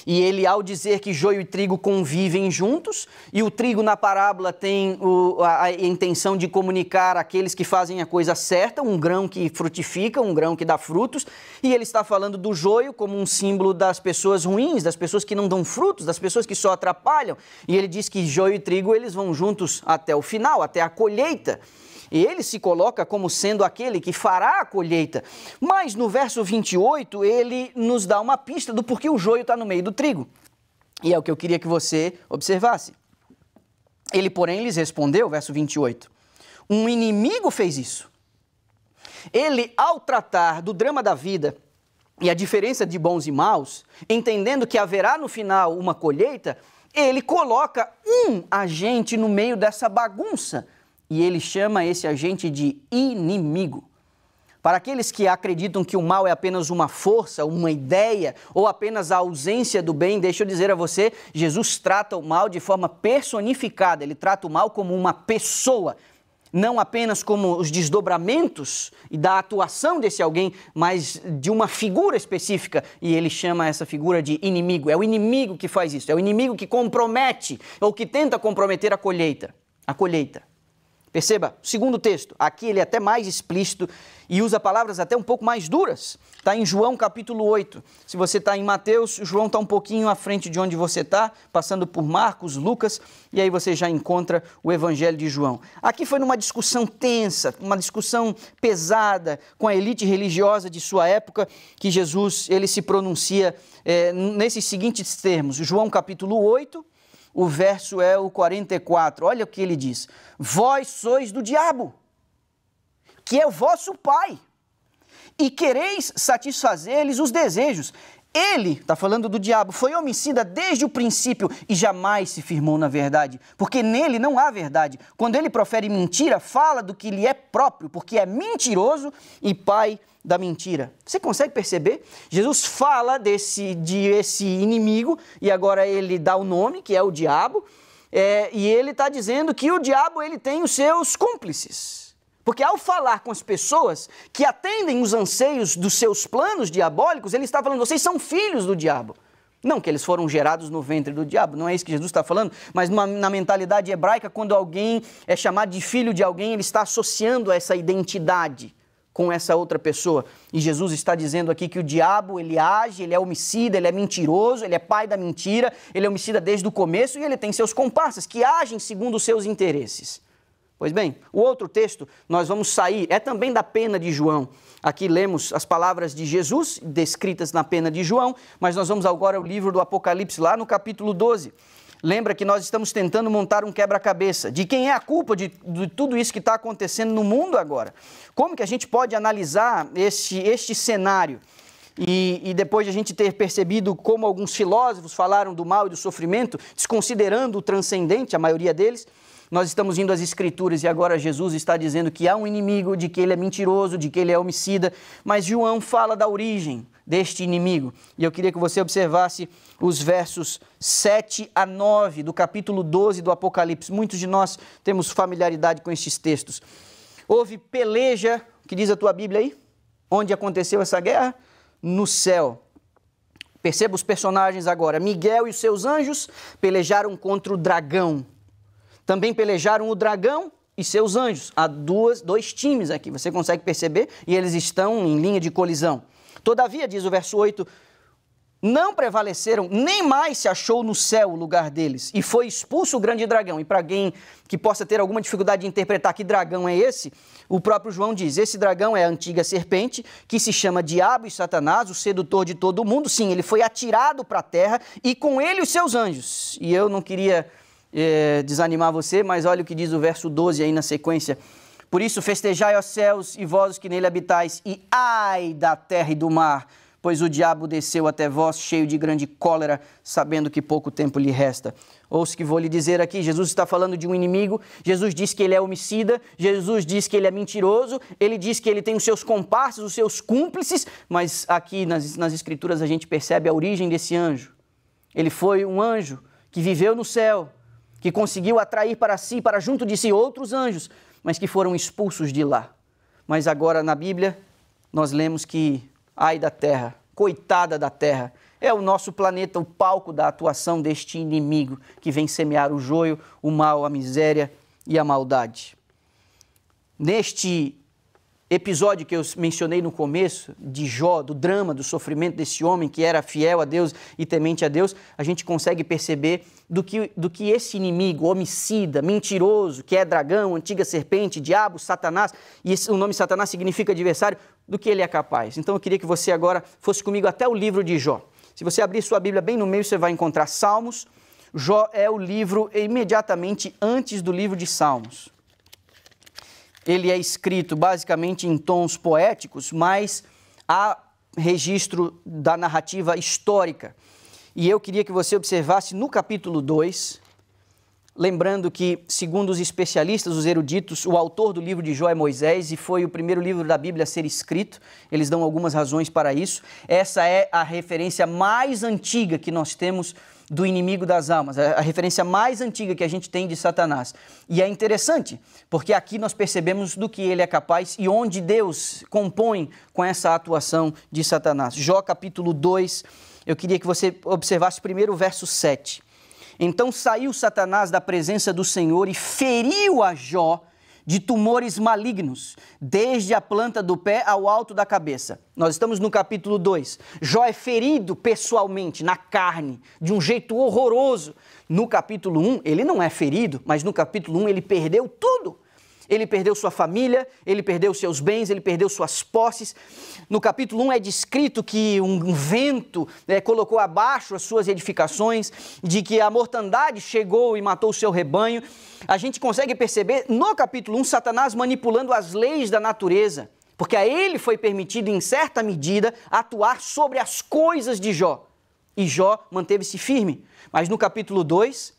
[SPEAKER 1] E ele, ao dizer que joio e trigo convivem juntos, e o trigo na parábola tem a intenção de comunicar àqueles que fazem a coisa certa, um grão que frutifica, um grão que dá frutos, e ele está falando do joio como um símbolo das pessoas ruins, das pessoas que não dão frutos, das pessoas que só atrapalham, e ele diz que joio e trigo eles vão juntos até o final, até a colheita. E ele se coloca como sendo aquele que fará a colheita. Mas no verso 28, ele nos dá uma pista do porquê o joio está no meio do trigo. E é o que eu queria que você observasse. Ele, porém, lhes respondeu, verso 28, um inimigo fez isso. Ele, ao tratar do drama da vida e a diferença de bons e maus, entendendo que haverá no final uma colheita, ele coloca um agente no meio dessa bagunça e ele chama esse agente de inimigo. Para aqueles que acreditam que o mal é apenas uma força, uma ideia ou apenas a ausência do bem, deixa eu dizer a você, Jesus trata o mal de forma personificada, ele trata o mal como uma pessoa, não apenas como os desdobramentos e da atuação desse alguém, mas de uma figura específica, e ele chama essa figura de inimigo. É o inimigo que faz isso, é o inimigo que compromete ou que tenta comprometer a colheita. Perceba, o segundo texto, aqui ele é até mais explícito e usa palavras até um pouco mais duras. Está em João capítulo 8. Se você está em Mateus, João está um pouquinho à frente de onde você está, passando por Marcos, Lucas, e aí você já encontra o Evangelho de João. Aqui foi numa discussão tensa, uma discussão pesada com a elite religiosa de sua época, que Jesus ele se pronuncia nesses seguintes termos. João capítulo 8. O verso é o 44, olha o que ele diz: vós sois do diabo, que é o vosso pai, e quereis satisfazer-lhes os desejos. Ele, está falando do diabo, foi homicida desde o princípio e jamais se firmou na verdade, porque nele não há verdade. Quando ele profere mentira, fala do que lhe é próprio, porque é mentiroso e pai da mentira. Você consegue perceber? Jesus fala desse inimigo e agora ele dá o nome, que é o diabo, e ele está dizendo que o diabo ele tem os seus cúmplices. Porque ao falar com as pessoas que atendem os anseios dos seus planos diabólicos, ele está falando, vocês são filhos do diabo. Não que eles foram gerados no ventre do diabo, não é isso que Jesus está falando, mas na mentalidade hebraica, quando alguém é chamado de filho de alguém, ele está associando essa identidade com essa outra pessoa. E Jesus está dizendo aqui que o diabo, ele age, ele é homicida, ele é mentiroso, ele é pai da mentira, ele é homicida desde o começo e ele tem seus comparsas que agem segundo os seus interesses. Pois bem, o outro texto, nós vamos sair, é também da pena de João. Aqui lemos as palavras de Jesus, descritas na pena de João, mas nós vamos agora ao livro do Apocalipse, lá no capítulo 12. Lembra que nós estamos tentando montar um quebra-cabeça. De quem é a culpa de tudo isso que está acontecendo no mundo agora? Como que a gente pode analisar este cenário? E depois de a gente ter percebido como alguns filósofos falaram do mal e do sofrimento, desconsiderando o transcendente, a maioria deles, nós estamos indo às Escrituras e agora Jesus está dizendo que há um inimigo, de que ele é mentiroso, de que ele é homicida, mas João fala da origem deste inimigo. E eu queria que você observasse os versos 7 a 9 do capítulo 12 do Apocalipse. Muitos de nós temos familiaridade com estes textos. Houve peleja, que diz a tua Bíblia aí? Onde aconteceu essa guerra? No céu. Perceba os personagens agora. Miguel e os seus anjos pelejaram contra o dragão. Também pelejaram o dragão e seus anjos. Há dois times aqui, você consegue perceber? E eles estão em linha de colisão. Todavia, diz o verso 8, não prevaleceram, nem mais se achou no céu o lugar deles. E foi expulso o grande dragão. E para alguém que possa ter alguma dificuldade de interpretar que dragão é esse, o próprio João diz, esse dragão é a antiga serpente, que se chama Diabo e Satanás, o sedutor de todo mundo. Sim, ele foi atirado para a terra e com ele os seus anjos. E eu não queria desanimar você, mas olha o que diz o verso 12 aí na sequência. Por isso festejai, ó céus, e vós que nele habitais, e ai da terra e do mar, pois o diabo desceu até vós cheio de grande cólera, sabendo que pouco tempo lhe resta. Ouça o que vou lhe dizer aqui, Jesus está falando de um inimigo, Jesus diz que ele é homicida, Jesus diz que ele é mentiroso, ele diz que ele tem os seus comparsas, os seus cúmplices, mas aqui nas Escrituras a gente percebe a origem desse anjo. Ele foi um anjo que viveu no céu, que conseguiu atrair para si, para junto de si outros anjos, mas que foram expulsos de lá. Mas agora na Bíblia nós lemos que, ai da terra, coitada da terra, é o nosso planeta o palco da atuação deste inimigo que vem semear o joio, o mal, a miséria e a maldade. Neste episódio que eu mencionei no começo, de Jó, do drama, do sofrimento desse homem que era fiel a Deus e temente a Deus, a gente consegue perceber do que esse inimigo, homicida, mentiroso, que é dragão, antiga serpente, diabo, Satanás, e o nome Satanás significa adversário, do que ele é capaz. Então eu queria que você agora fosse comigo até o livro de Jó. Se você abrir sua Bíblia bem no meio, você vai encontrar Salmos. Jó é o livro imediatamente antes do livro de Salmos. Ele é escrito basicamente em tons poéticos, mas há registro da narrativa histórica. E eu queria que você observasse no capítulo 2, lembrando que, segundo os especialistas, os eruditos, o autor do livro de Jó é Moisés e foi o primeiro livro da Bíblia a ser escrito. Eles dão algumas razões para isso. Essa é a referência mais antiga que nós temos do inimigo das almas, a referência mais antiga que a gente tem de Satanás. E é interessante, porque aqui nós percebemos do que ele é capaz e onde Deus compõe com essa atuação de Satanás. Jó capítulo 2, eu queria que você observasse primeiro o verso 7. Então saiu Satanás da presença do Senhor e feriu a Jó de tumores malignos, desde a planta do pé ao alto da cabeça. Nós estamos no capítulo 2. Jó é ferido pessoalmente, na carne, de um jeito horroroso. No capítulo 1, ele não é ferido, mas no capítulo 1 ele perdeu tudo. Ele perdeu sua família, ele perdeu seus bens, ele perdeu suas posses. No capítulo 1 é descrito que um vento colocou abaixo as suas edificações, de que a mortandade chegou e matou o seu rebanho. A gente consegue perceber no capítulo 1 Satanás manipulando as leis da natureza, porque a ele foi permitido, em certa medida, atuar sobre as coisas de Jó. E Jó manteve-se firme. Mas no capítulo 2,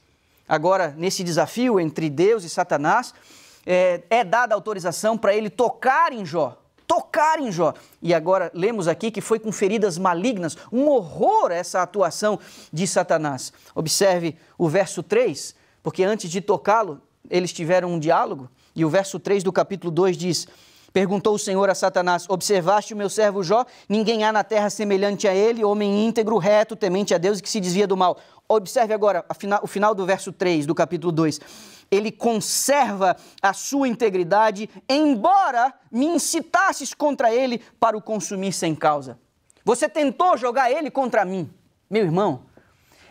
[SPEAKER 1] agora nesse desafio entre Deus e Satanás, é dada autorização para ele tocar em Jó. E agora lemos aqui que foi com feridas malignas, um horror essa atuação de Satanás. Observe o verso 3, porque antes de tocá-lo, eles tiveram um diálogo, e o verso 3 do capítulo 2 diz: perguntou o Senhor a Satanás: observaste o meu servo Jó? Ninguém há na terra semelhante a ele, homem íntegro, reto, temente a Deus e que se desvia do mal. Observe agora o final do verso 3 do capítulo 2. Ele conserva a sua integridade, embora me incitasses contra ele para o consumir sem causa. Você tentou jogar ele contra mim. Meu irmão,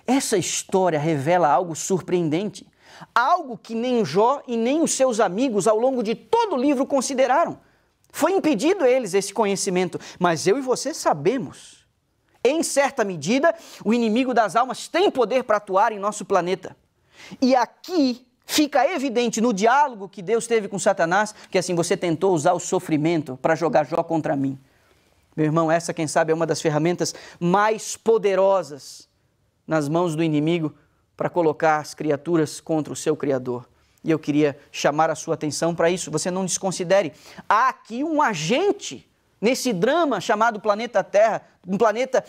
[SPEAKER 1] essa história revela algo surpreendente. Algo que nem Jó e nem os seus amigos ao longo de todo o livro consideraram. Foi impedido eles esse conhecimento, mas eu e você sabemos. Em certa medida, o inimigo das almas tem poder para atuar em nosso planeta. E aqui fica evidente no diálogo que Deus teve com Satanás, que assim, você tentou usar o sofrimento para jogar Jó contra mim. Meu irmão, essa, quem sabe, é uma das ferramentas mais poderosas nas mãos do inimigo para colocar as criaturas contra o seu Criador. E eu queria chamar a sua atenção para isso. Você não desconsidere. Há aqui um agente nesse drama chamado planeta Terra, um planeta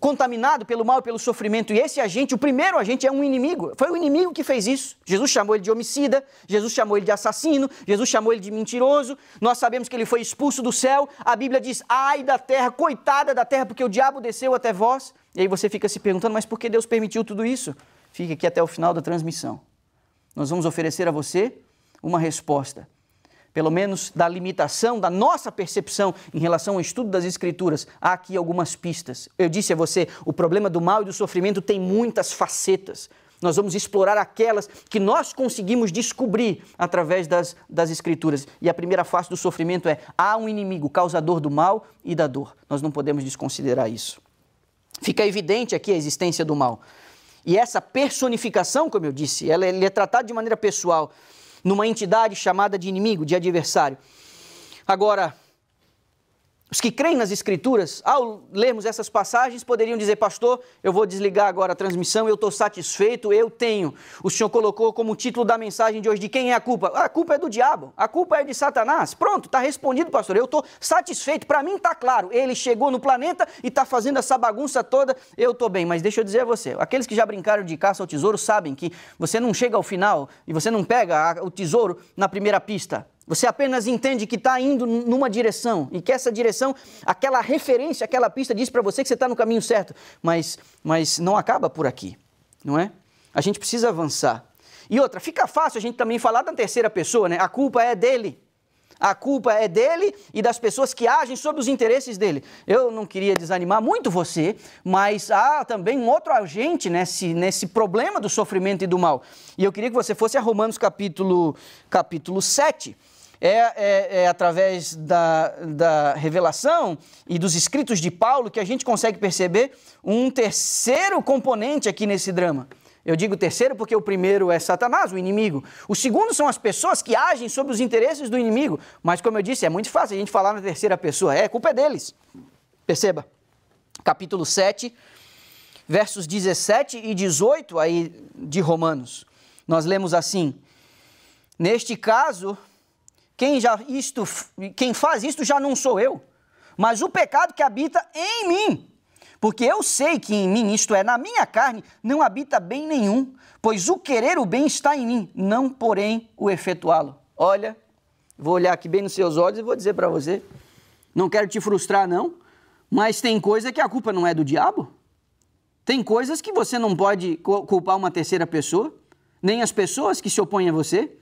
[SPEAKER 1] contaminado pelo mal e pelo sofrimento. E esse agente, o primeiro agente, é um inimigo. Foi o inimigo que fez isso. Jesus chamou ele de homicida, Jesus chamou ele de assassino, Jesus chamou ele de mentiroso. Nós sabemos que ele foi expulso do céu. A Bíblia diz: ai da terra, coitada da terra, porque o diabo desceu até vós. E aí você fica se perguntando: mas por que Deus permitiu tudo isso? Fique aqui até o final da transmissão. Nós vamos oferecer a você uma resposta, pelo menos da limitação da nossa percepção em relação ao estudo das Escrituras. Há aqui algumas pistas. Eu disse a você, o problema do mal e do sofrimento tem muitas facetas. Nós vamos explorar aquelas que nós conseguimos descobrir através das Escrituras. E a primeira face do sofrimento é: há um inimigo causador do mal e da dor. Nós não podemos desconsiderar isso. Fica evidente aqui a existência do mal. E essa personificação, como eu disse, ele é tratada de maneira pessoal, numa entidade chamada de inimigo, de adversário. Agora, os que creem nas Escrituras, ao lermos essas passagens, poderiam dizer: pastor, eu vou desligar agora a transmissão, eu estou satisfeito, eu tenho. O senhor colocou como título da mensagem de hoje: de quem é a culpa? A culpa é do diabo, a culpa é de Satanás. Pronto, está respondido, pastor, eu estou satisfeito, para mim está claro, ele chegou no planeta e está fazendo essa bagunça toda, eu estou bem. Mas deixa eu dizer a você, aqueles que já brincaram de caça ao tesouro sabem que você não chega ao final e você não pega o tesouro na primeira pista. Você apenas entende que está indo numa direção e que essa direção, aquela referência, aquela pista diz para você que você está no caminho certo, mas não acaba por aqui, não é? A gente precisa avançar. E outra, fica fácil a gente também falar da terceira pessoa, né? A culpa é dele. A culpa é dele e das pessoas que agem sob os interesses dele. Eu não queria desanimar muito você, mas há também um outro agente nesse problema do sofrimento e do mal. E eu queria que você fosse a Romanos capítulo 7. É através da revelação e dos escritos de Paulo que a gente consegue perceber um terceiro componente aqui nesse drama. Eu digo terceiro porque o primeiro é Satanás, o inimigo. O segundo são as pessoas que agem sob os interesses do inimigo. Mas, como eu disse, é muito fácil a gente falar na terceira pessoa. A culpa é deles. Perceba, capítulo 7, versos 17 e 18 aí de Romanos. Nós lemos assim: neste caso, quem faz isto já não sou eu, mas o pecado que habita em mim. Porque eu sei que em mim, isto é, na minha carne, não habita bem nenhum, pois o querer o bem está em mim, não porém o efetuá-lo. Olha, vou olhar aqui bem nos seus olhos e vou dizer para você, não quero te frustrar não, mas tem coisa que a culpa não é do diabo. Tem coisas que você não pode culpar uma terceira pessoa, nem as pessoas que se opõem a você.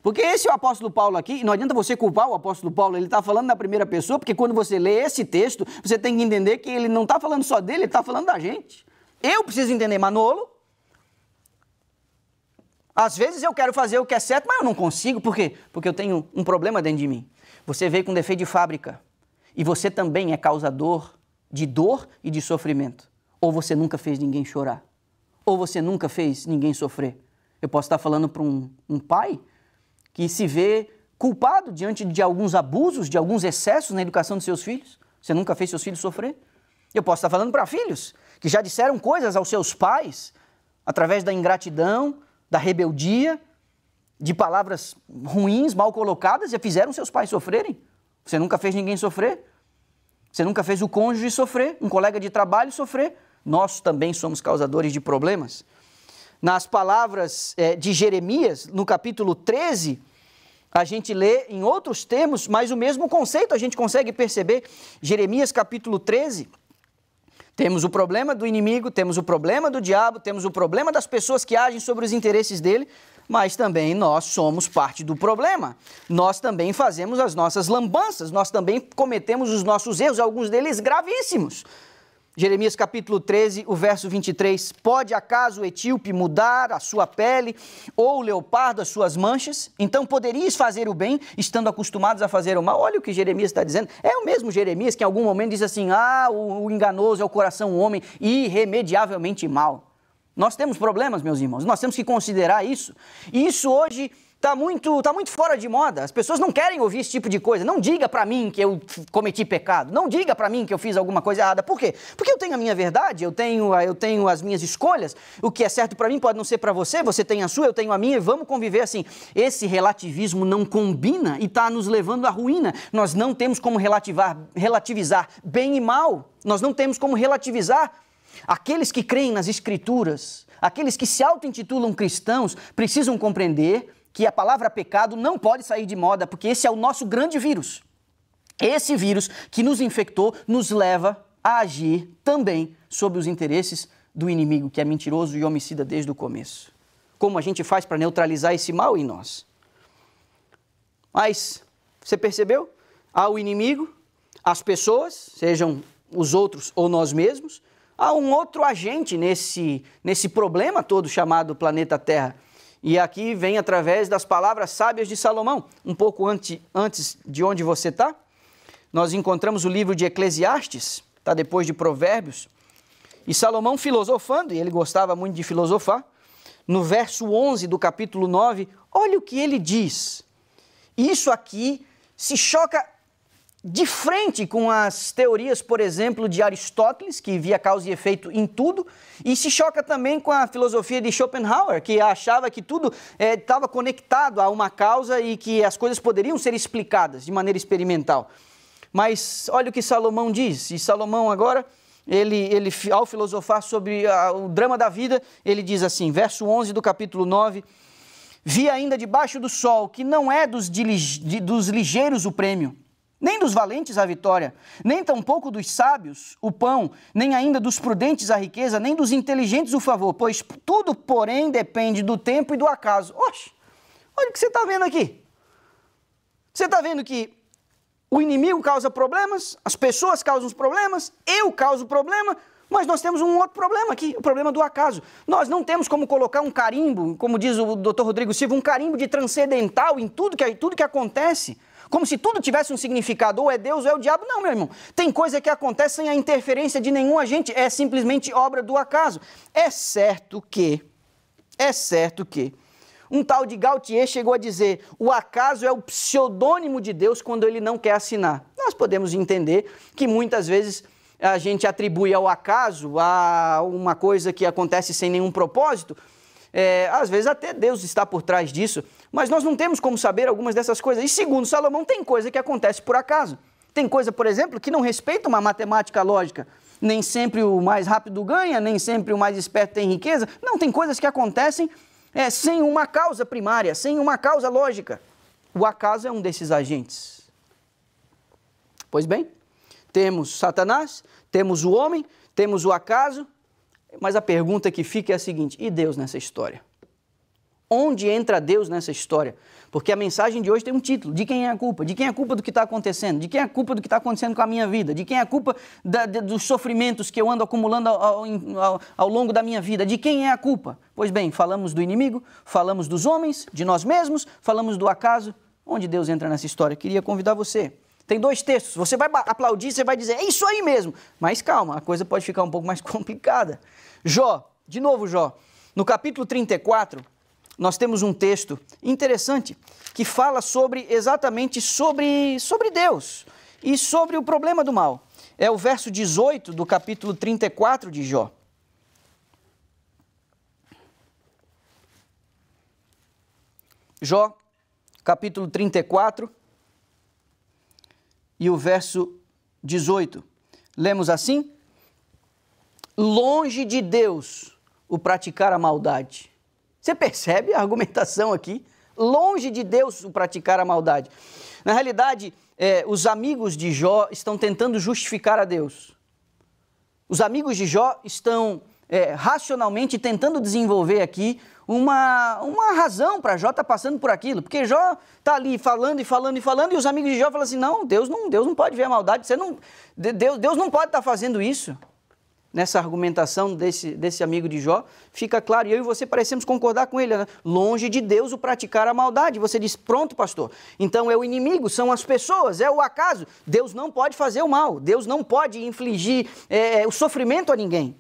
[SPEAKER 1] Porque esse é o apóstolo Paulo aqui, e não adianta você culpar o apóstolo Paulo, ele está falando na primeira pessoa, porque quando você lê esse texto, você tem que entender que ele não está falando só dele, ele está falando da gente. Eu preciso entender, Manolo. Às vezes eu quero fazer o que é certo, mas eu não consigo, por quê? Porque eu tenho um problema dentro de mim. Você veio com defeito de fábrica, e você também é causador de dor e de sofrimento. Ou você nunca fez ninguém chorar, ou você nunca fez ninguém sofrer. Eu posso estar falando para um pai que se vê culpado diante de alguns abusos, de alguns excessos na educação de seus filhos. Você nunca fez seus filhos sofrer? Eu posso estar falando para filhos que já disseram coisas aos seus pais através da ingratidão, da rebeldia, de palavras ruins, mal colocadas, e fizeram seus pais sofrerem. Você nunca fez ninguém sofrer? Você nunca fez o cônjuge sofrer, um colega de trabalho sofrer? Nós também somos causadores de problemas. Nas palavras de Jeremias, no capítulo 13, a gente lê em outros termos, mas o mesmo conceito a gente consegue perceber. Jeremias capítulo 13, temos o problema do inimigo, temos o problema do diabo, temos o problema das pessoas que agem sobre os interesses dele, mas também nós somos parte do problema. Nós também fazemos as nossas lambanças, nós também cometemos os nossos erros, alguns deles gravíssimos. Jeremias capítulo 13, o verso 23, pode acaso o etíope mudar a sua pele ou o leopardo as suas manchas? Então poderias fazer o bem, estando acostumados a fazer o mal? Olha o que Jeremias está dizendo. É o mesmo Jeremias que em algum momento diz assim, o enganoso é o coração do homem irremediavelmente mal. Nós temos problemas, meus irmãos, nós temos que considerar isso. E isso hoje está muito fora de moda. As pessoas não querem ouvir esse tipo de coisa. Não diga para mim que eu cometi pecado. Não diga para mim que eu fiz alguma coisa errada. Por quê? Porque eu tenho a minha verdade, eu tenho as minhas escolhas. O que é certo para mim pode não ser para você. Você tem a sua, eu tenho a minha e vamos conviver assim. Esse relativismo não combina e está nos levando à ruína. Nós não temos como relativizar bem e mal. Nós não temos como relativizar. Aqueles que creem nas Escrituras, aqueles que se auto-intitulam cristãos, precisam compreender que a palavra pecado não pode sair de moda, porque esse é o nosso grande vírus. Esse vírus que nos infectou nos leva a agir também sobre os interesses do inimigo, que é mentiroso e homicida desde o começo. Como a gente faz para neutralizar esse mal em nós? Mas, você percebeu? Há o inimigo, as pessoas, sejam os outros ou nós mesmos, há um outro agente nesse problema todo chamado planeta Terra. E aqui vem através das palavras sábias de Salomão. Um pouco antes de onde você está, nós encontramos o livro de Eclesiastes, está depois de Provérbios. E Salomão filosofando, e ele gostava muito de filosofar, no verso 11 do capítulo 9, olha o que ele diz. Isso aqui se choca de frente com as teorias, por exemplo, de Aristóteles, que via causa e efeito em tudo, e se choca também com a filosofia de Schopenhauer, que achava que tudo estava conectado a uma causa e que as coisas poderiam ser explicadas de maneira experimental. Mas olha o que Salomão diz, e Salomão agora, ele ao filosofar sobre o drama da vida, ele diz assim, verso 11 do capítulo 9, vi ainda debaixo do sol que não é dos ligeiros o prêmio, nem dos valentes a vitória, nem tampouco dos sábios o pão, nem ainda dos prudentes a riqueza, nem dos inteligentes o favor, pois tudo, porém, depende do tempo e do acaso. Oxe, olha o que você está vendo aqui. Você está vendo que o inimigo causa problemas, as pessoas causam os problemas, eu causo problema, mas nós temos um outro problema aqui, o problema do acaso. Nós não temos como colocar um carimbo, como diz o Dr. Rodrigo Silva, um carimbo de transcendental em tudo que acontece. Como se tudo tivesse um significado, ou é Deus ou é o diabo. Não, meu irmão. Tem coisa que acontece sem a interferência de nenhum agente. É simplesmente obra do acaso. É certo que um tal de Gautier chegou a dizer, o acaso é o pseudônimo de Deus quando ele não quer assinar. Nós podemos entender que muitas vezes a gente atribui ao acaso, a uma coisa que acontece sem nenhum propósito. Às vezes até Deus está por trás disso, mas nós não temos como saber algumas dessas coisas. E segundo Salomão, tem coisa que acontece por acaso. Tem coisa, por exemplo, que não respeita uma matemática lógica. Nem sempre o mais rápido ganha, nem sempre o mais esperto tem riqueza. Não, tem coisas que acontecem sem uma causa primária, sem uma causa lógica. O acaso é um desses agentes. Pois bem, temos Satanás, temos o homem, temos o acaso, mas a pergunta que fica é a seguinte: e Deus nessa história? Onde entra Deus nessa história? Porque a mensagem de hoje tem um título: de quem é a culpa? De quem é a culpa do que está acontecendo? De quem é a culpa do que está acontecendo com a minha vida? De quem é a culpa dos sofrimentos que eu ando acumulando ao longo da minha vida? De quem é a culpa? Pois bem, falamos do inimigo, falamos dos homens, de nós mesmos, falamos do acaso. Onde Deus entra nessa história? Queria convidar você. Tem 2 textos, você vai aplaudir, você vai dizer, é isso aí mesmo. Mas calma, a coisa pode ficar um pouco mais complicada. Jó, de novo Jó, no capítulo 34, nós temos um texto interessante que fala exatamente sobre Deus e sobre o problema do mal. É o verso 18 do capítulo 34 de Jó. Jó, capítulo 34, e o verso 18. Lemos assim: longe de Deus o praticar a maldade. Você percebe a argumentação aqui? Longe de Deus o praticar a maldade. Na realidade, os amigos de Jó estão tentando justificar a Deus. Os amigos de Jó estão racionalmente tentando desenvolver aqui uma razão para Jó estar passando por aquilo. Porque Jó está ali falando e os amigos de Jó falam assim, não, Deus não pode ver a maldade, Deus não pode estar fazendo isso. Nessa argumentação desse amigo de Jó, fica claro, e eu e você parecemos concordar com ele, né? Longe de Deus o praticar a maldade. Você diz, pronto, pastor, então é o inimigo, são as pessoas, é o acaso. Deus não pode fazer o mal, Deus não pode infligir o sofrimento a ninguém.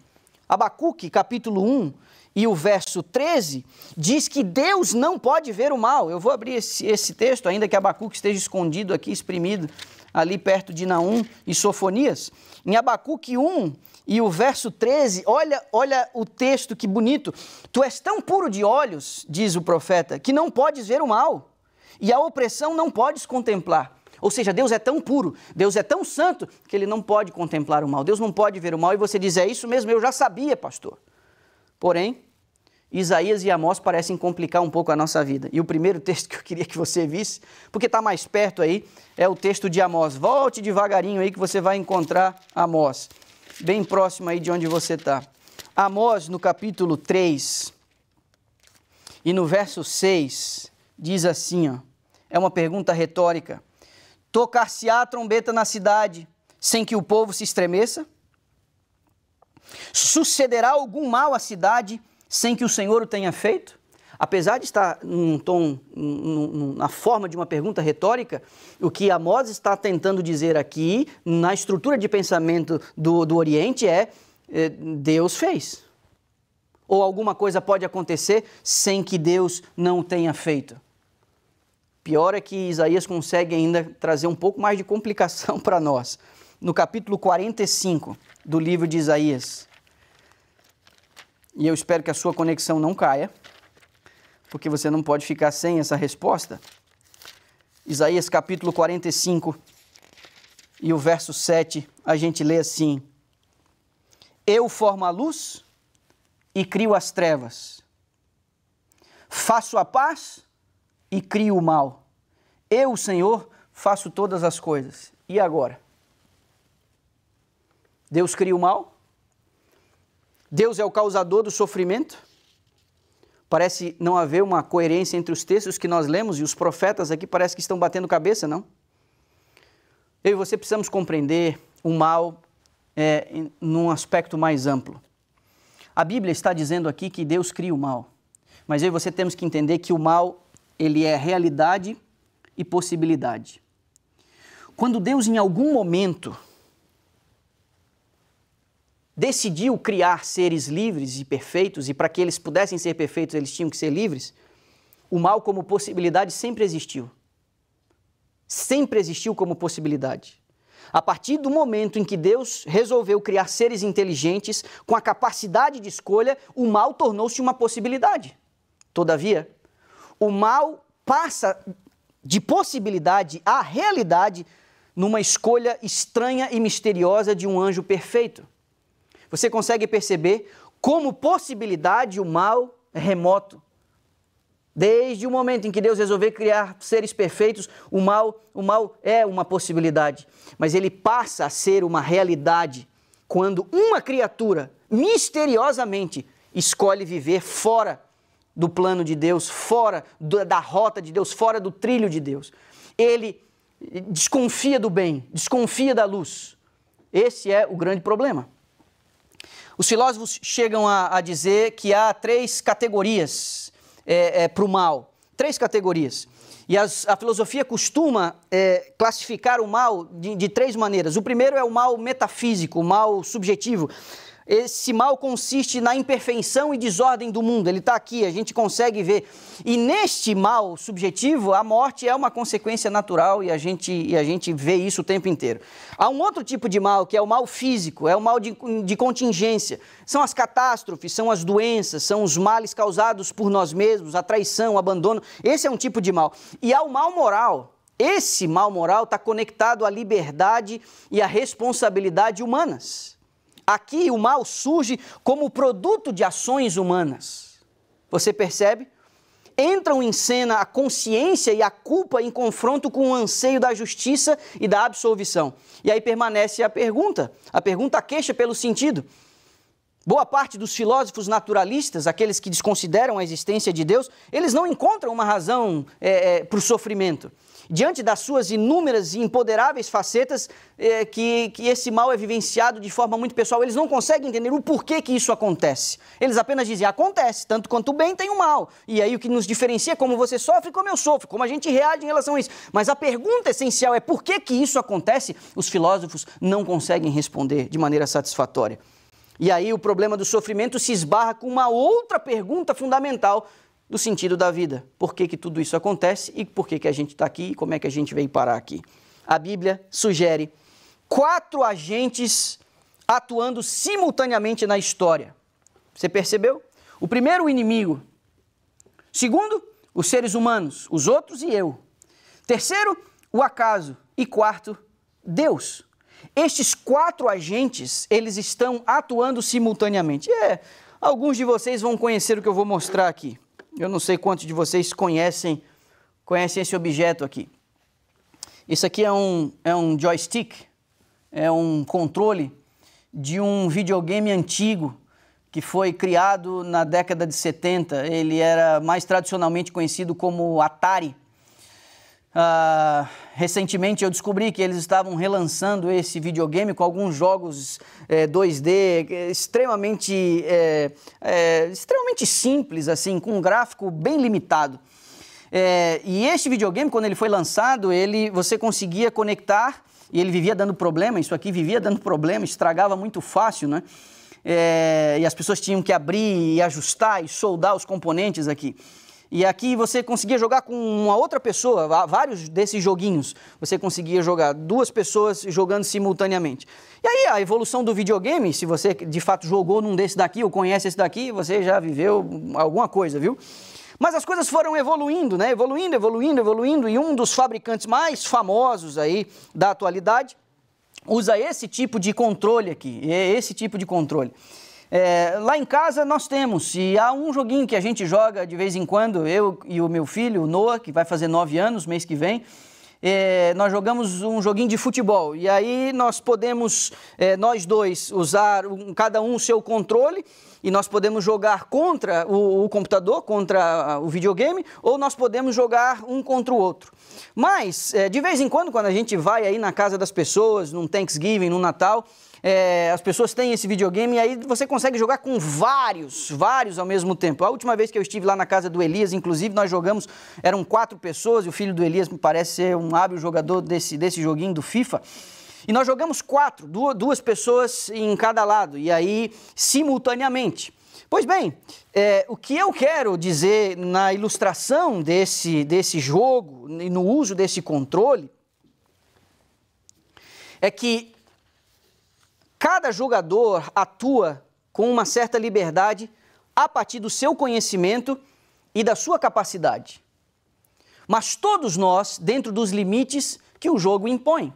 [SPEAKER 1] Abacuque, capítulo 1, e o verso 13, diz que Deus não pode ver o mal. Eu vou abrir esse texto, ainda que Abacuque esteja escondido aqui, exprimido, ali perto de Naum e Sofonias. Em Abacuque 1 e o verso 13, olha o texto, que bonito. Tu és tão puro de olhos, diz o profeta, que não podes ver o mal, e a opressão não podes contemplar. Ou seja, Deus é tão puro, Deus é tão santo, que Ele não pode contemplar o mal. Deus não pode ver o mal, e você diz, é isso mesmo, eu já sabia, pastor. Porém, Isaías e Amós parecem complicar um pouco a nossa vida. E o primeiro texto que eu queria que você visse, porque está mais perto aí, é o texto de Amós. Volte devagarinho aí que você vai encontrar Amós, bem próximo aí de onde você está. Amós, no capítulo 3, e no verso 6, diz assim, ó, é uma pergunta retórica. Tocar-se-á a trombeta na cidade, sem que o povo se estremeça? Sucederá algum mal à cidade, sem que o Senhor o tenha feito? Apesar de estar num tom, na forma de uma pergunta retórica, o que Amós está tentando dizer aqui, na estrutura de pensamento do Oriente, Deus fez. Ou alguma coisa pode acontecer sem que Deus não tenha feito. Pior é que Isaías consegue ainda trazer um pouco mais de complicação para nós. No capítulo 45 do livro de Isaías, e eu espero que a sua conexão não caia, porque você não pode ficar sem essa resposta. Isaías capítulo 45 e o verso 7, a gente lê assim: eu formo a luz e crio as trevas, faço a paz e crio o mal. Eu, o Senhor, faço todas as coisas. E agora? Deus cria o mal? Deus é o causador do sofrimento? Parece não haver uma coerência entre os textos que nós lemos e os profetas aqui parece que estão batendo cabeça, não? Eu e você precisamos compreender o mal num aspecto mais amplo. A Bíblia está dizendo aqui que Deus cria o mal, mas eu e você temos que entender que o mal, ele é realidade e possibilidade. Quando Deus, em algum momento, decidiu criar seres livres e perfeitos, e para que eles pudessem ser perfeitos, eles tinham que ser livres, o mal como possibilidade sempre existiu. Sempre existiu como possibilidade. A partir do momento em que Deus resolveu criar seres inteligentes com a capacidade de escolha, o mal tornou-se uma possibilidade. Todavia, o mal passa de possibilidade à realidade numa escolha estranha e misteriosa de um anjo perfeito. Você consegue perceber como possibilidade o mal é remoto. Desde o momento em que Deus resolveu criar seres perfeitos, o mal é uma possibilidade, mas ele passa a ser uma realidade quando uma criatura misteriosamente escolhe viver fora do plano de Deus, fora da rota de Deus, fora do trilho de Deus. Ele desconfia do bem, desconfia da luz. Esse é o grande problema. Os filósofos chegam a dizer que há 3 categorias para o mal. 3 categorias. E a filosofia costuma classificar o mal de 3 maneiras. O primeiro é o mal metafísico, o mal subjetivo. Esse mal consiste na imperfeição e desordem do mundo. Ele está aqui, a gente consegue ver. E neste mal subjetivo, a morte é uma consequência natural e a gente vê isso o tempo inteiro. Há um outro tipo de mal, que é o mal físico, é o mal de contingência. São as catástrofes, são as doenças, são os males causados por nós mesmos, a traição, o abandono. Esse é um tipo de mal. E há o mal moral. Esse mal moral está conectado à liberdade e à responsabilidade humanas. Aqui o mal surge como produto de ações humanas. Você percebe? Entram em cena a consciência e a culpa em confronto com o anseio da justiça e da absolvição. E aí permanece a pergunta queixa pelo sentido. Boa parte dos filósofos naturalistas, aqueles que desconsideram a existência de Deus, eles não encontram uma razão para o sofrimento. Diante das suas inúmeras e empoderáveis facetas, que esse mal é vivenciado de forma muito pessoal, eles não conseguem entender o porquê que isso acontece. Eles apenas dizem, acontece, tanto quanto o bem tem o mal. E aí o que nos diferencia é como você sofre e como eu sofro, como a gente reage em relação a isso. Mas a pergunta essencial é por que que isso acontece? Os filósofos não conseguem responder de maneira satisfatória. E aí o problema do sofrimento se esbarra com uma outra pergunta fundamental do sentido da vida. Por que que tudo isso acontece e por que que a gente está aqui e como é que a gente veio parar aqui? A Bíblia sugere 4 agentes atuando simultaneamente na história. Você percebeu? O primeiro, o inimigo. Segundo, os seres humanos, os outros e eu. Terceiro, o acaso. E quarto, Deus. Estes 4 agentes, eles estão atuando simultaneamente. Alguns de vocês vão conhecer o que eu vou mostrar aqui. Eu não sei quantos de vocês conhecem esse objeto aqui. Isso aqui é um joystick, é um controle de um videogame antigo que foi criado na década de 70. Ele era mais tradicionalmente conhecido como Atari. Recentemente eu descobri que eles estavam relançando esse videogame com alguns jogos 2D extremamente simples, assim, com um gráfico bem limitado. E este videogame, quando ele foi lançado, você conseguia conectar e ele vivia dando problema. Isso aqui vivia dando problema, estragava muito fácil, né? E as pessoas tinham que abrir e ajustar e soldar os componentes aqui. E aqui você conseguia jogar com uma outra pessoa, vários desses joguinhos. Você conseguia jogar 2 pessoas jogando simultaneamente. E aí a evolução do videogame, se você de fato jogou num desse daqui ou conhece esse daqui, você já viveu alguma coisa, viu? Mas as coisas foram evoluindo, né? Evoluindo. E um dos fabricantes mais famosos aí da atualidade usa esse tipo de controle aqui, esse tipo de controle. Lá em casa nós temos, e há um joguinho que a gente joga de vez em quando, eu e o meu filho, o Noah, que vai fazer 9 anos, mês que vem, nós jogamos um joguinho de futebol, e aí nós podemos, nós dois, usar cada um o seu controle, e nós podemos jogar contra o computador, contra o videogame, ou nós podemos jogar um contra o outro. Mas, de vez em quando a gente vai aí na casa das pessoas, num Thanksgiving, num Natal, as pessoas têm esse videogame e aí você consegue jogar com vários ao mesmo tempo. A última vez que eu estive lá na casa do Elias, inclusive, nós jogamos, eram 4 pessoas, e o filho do Elias me parece ser um hábil jogador desse joguinho do FIFA. E nós jogamos 4, 2 pessoas em cada lado, e aí simultaneamente. Pois bem, o que eu quero dizer na ilustração desse jogo e no uso desse controle é que cada jogador atua com uma certa liberdade a partir do seu conhecimento e da sua capacidade. Mas todos nós, dentro dos limites que o jogo impõe.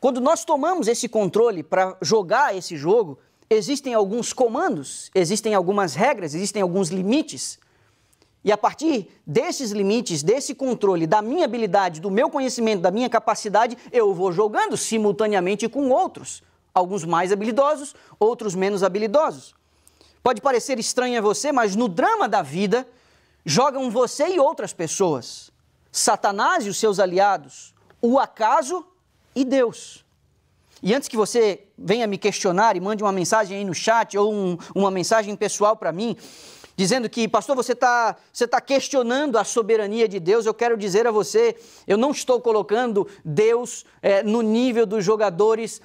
[SPEAKER 1] Quando nós tomamos esse controle para jogar esse jogo, existem alguns comandos, existem algumas regras, existem alguns limites. E a partir desses limites, desse controle, da minha habilidade, do meu conhecimento, da minha capacidade, eu vou jogando simultaneamente com outros. Alguns mais habilidosos, outros menos habilidosos. Pode parecer estranho a você, mas no drama da vida, jogam você e outras pessoas. Satanás e os seus aliados, o acaso e Deus. E antes que você venha me questionar e mande uma mensagem aí no chat ou uma mensagem pessoal para mim, dizendo que, pastor, você tá questionando a soberania de Deus, eu quero dizer a você, eu não estou colocando Deus no nível dos jogadores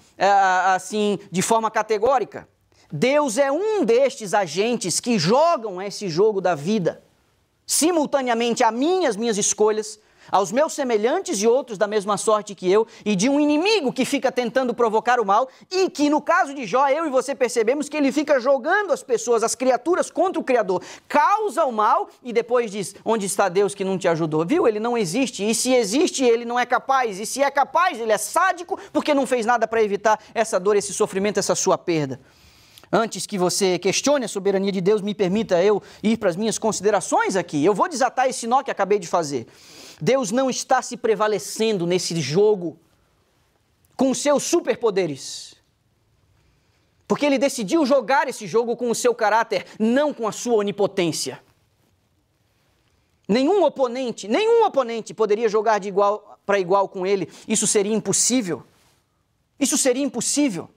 [SPEAKER 1] assim, de forma categórica. Deus é um destes agentes que jogam esse jogo da vida, simultaneamente a mim e as minhas escolhas, aos meus semelhantes e outros da mesma sorte que eu, e de um inimigo que fica tentando provocar o mal, e que no caso de Jó, eu e você percebemos que ele fica jogando as pessoas, as criaturas contra o Criador, causa o mal e depois diz, onde está Deus que não te ajudou? Viu? Ele não existe, e se existe, ele não é capaz, e se é capaz, ele é sádico, porque não fez nada para evitar essa dor, esse sofrimento, essa sua perda. Antes que você questione a soberania de Deus, me permita eu ir para as minhas considerações aqui. Eu vou desatar esse nó que acabei de fazer. Deus não está se prevalecendo nesse jogo com os seus superpoderes. Porque Ele decidiu jogar esse jogo com o seu caráter, não com a sua onipotência. Nenhum oponente poderia jogar de igual para igual com Ele. Isso seria impossível. Isso seria impossível.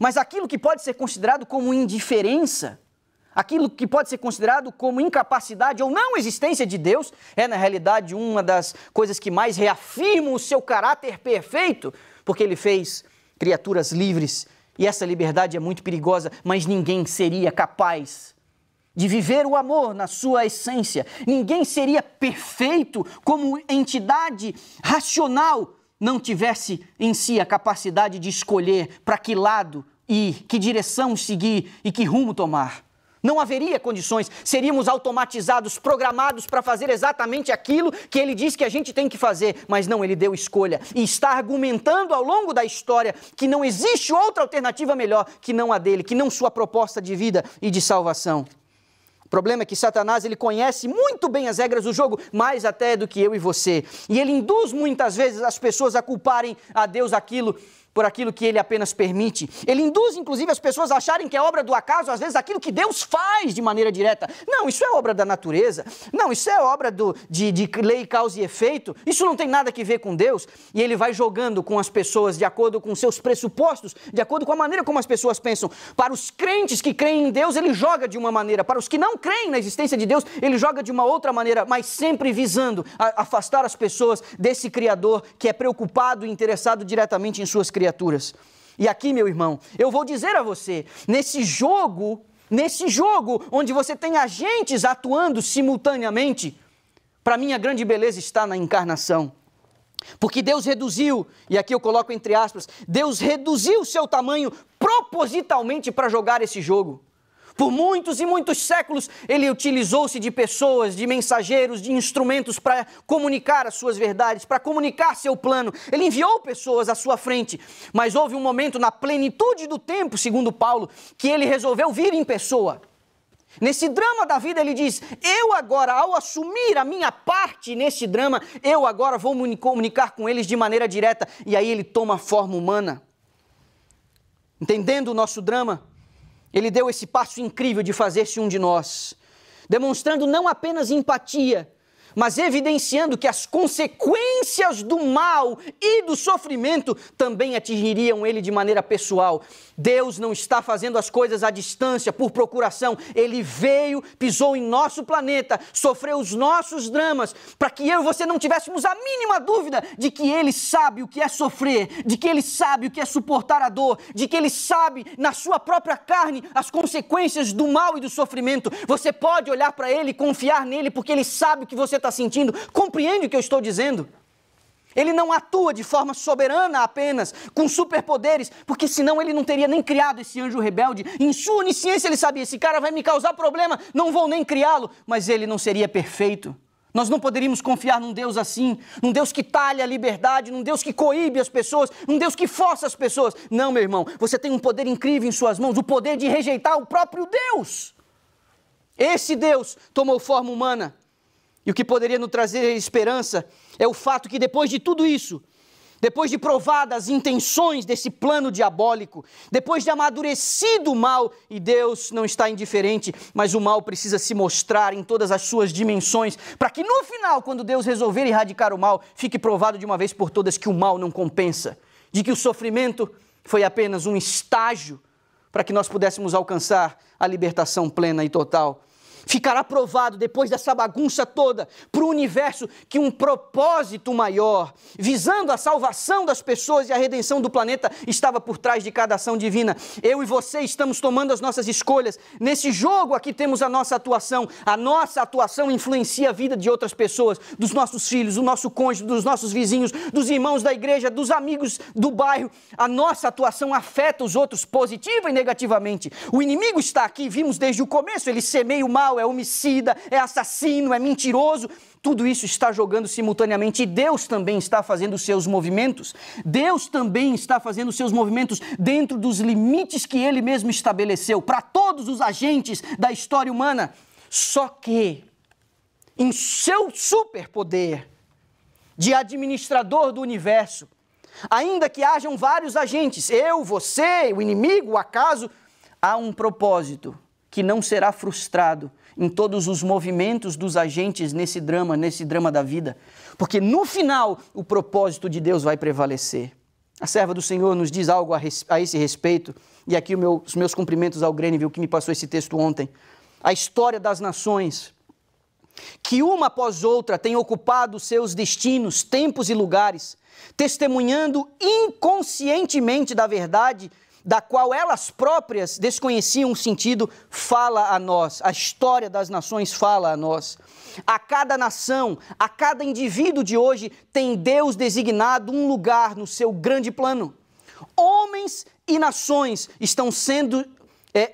[SPEAKER 1] Mas aquilo que pode ser considerado como indiferença, aquilo que pode ser considerado como incapacidade ou não existência de Deus, é na realidade uma das coisas que mais reafirmam o seu caráter perfeito, porque Ele fez criaturas livres e essa liberdade é muito perigosa, mas ninguém seria capaz de viver o amor na sua essência. Ninguém seria perfeito como entidade racional, não tivesse em si a capacidade de escolher para que lado ir, que direção seguir e que rumo tomar. Não haveria condições, seríamos automatizados, programados para fazer exatamente aquilo que Ele diz que a gente tem que fazer, mas não, Ele deu escolha e está argumentando ao longo da história que não existe outra alternativa melhor que não a dele, que não sua proposta de vida e de salvação. O problema é que Satanás, ele conhece muito bem as regras do jogo, mais até do que eu e você. E ele induz muitas vezes as pessoas a culparem a Deus por aquilo que Ele apenas permite. Ele induz, inclusive, as pessoas a acharem que é obra do acaso, às vezes, aquilo que Deus faz de maneira direta. Não, isso é obra da natureza. Não, isso é obra de lei, causa e efeito. Isso não tem nada a ver com Deus. E Ele vai jogando com as pessoas de acordo com seus pressupostos, de acordo com a maneira como as pessoas pensam. Para os crentes que creem em Deus, Ele joga de uma maneira. Para os que não creem na existência de Deus, Ele joga de uma outra maneira, mas sempre visando afastar as pessoas desse Criador que é preocupado e interessado diretamente em suas criaturas. E aqui, meu irmão, eu vou dizer a você, nesse jogo onde você tem agentes atuando simultaneamente, para mim a grande beleza está na encarnação. Porque Deus reduziu, e aqui eu coloco entre aspas, Deus reduziu o seu tamanho propositalmente para jogar esse jogo. Por muitos e muitos séculos, Ele utilizou-se de pessoas, de mensageiros, de instrumentos para comunicar as suas verdades, para comunicar seu plano. Ele enviou pessoas à sua frente, mas houve um momento na plenitude do tempo, segundo Paulo, que Ele resolveu vir em pessoa. Nesse drama da vida, Ele diz, eu agora, ao assumir a minha parte nesse drama, eu agora vou me comunicar com eles de maneira direta. E aí Ele toma a forma humana. Entendendo o nosso drama, Ele deu esse passo incrível de fazer-se um de nós, demonstrando não apenas empatia, mas evidenciando que as consequências do mal e do sofrimento também atingiriam Ele de maneira pessoal. Deus não está fazendo as coisas à distância, por procuração. Ele veio, pisou em nosso planeta, sofreu os nossos dramas, para que eu e você não tivéssemos a mínima dúvida de que Ele sabe o que é sofrer, de que Ele sabe o que é suportar a dor, de que Ele sabe na sua própria carne as consequências do mal e do sofrimento. Você pode olhar para Ele e confiar nele, porque Ele sabe o que você está sentindo. Compreende o que eu estou dizendo? Ele não atua de forma soberana apenas, com superpoderes, porque senão ele não teria nem criado esse anjo rebelde. Em sua onisciência ele sabia, esse cara vai me causar problema, não vou nem criá-lo, mas ele não seria perfeito. Nós não poderíamos confiar num Deus assim, num Deus que talha a liberdade, num Deus que coíbe as pessoas, num Deus que força as pessoas. Não, meu irmão, você tem um poder incrível em suas mãos, o poder de rejeitar o próprio Deus. Esse Deus tomou forma humana. E o que poderia nos trazer esperança é o fato que depois de tudo isso, depois de provadas as intenções desse plano diabólico, depois de amadurecido o mal, e Deus não está indiferente, mas o mal precisa se mostrar em todas as suas dimensões, para que no final, quando Deus resolver erradicar o mal, fique provado de uma vez por todas que o mal não compensa, de que o sofrimento foi apenas um estágio para que nós pudéssemos alcançar a libertação plena e total. Ficará provado, depois dessa bagunça toda, para o universo que um propósito maior, visando a salvação das pessoas e a redenção do planeta, estava por trás de cada ação divina. Eu e você estamos tomando as nossas escolhas. Nesse jogo aqui temos a nossa atuação. A nossa atuação influencia a vida de outras pessoas, dos nossos filhos, do nosso cônjuge, dos nossos vizinhos, dos irmãos da igreja, dos amigos do bairro. A nossa atuação afeta os outros positiva e negativamente. O inimigo está aqui, vimos desde o começo, ele semeia o mal, é homicida, é assassino, é mentiroso. Tudo isso está jogando simultaneamente e Deus também está fazendo os seus movimentos. Deus também está fazendo os seus movimentos dentro dos limites que Ele mesmo estabeleceu para todos os agentes da história humana. Só que, em seu superpoder de administrador do universo, ainda que hajam vários agentes, eu, você, o inimigo, o acaso, há um propósito que não será frustrado em todos os movimentos dos agentes nesse drama da vida. Porque no final, o propósito de Deus vai prevalecer. A serva do Senhor nos diz algo a esse respeito, e aqui os meus cumprimentos ao Grenville, que me passou esse texto ontem. A história das nações, que uma após outra tem ocupado seus destinos, tempos e lugares, testemunhando inconscientemente da verdade da qual elas próprias desconheciam o sentido, fala a nós. A história das nações fala a nós. A cada nação, a cada indivíduo de hoje tem Deus designado um lugar no seu grande plano. Homens e nações estão sendo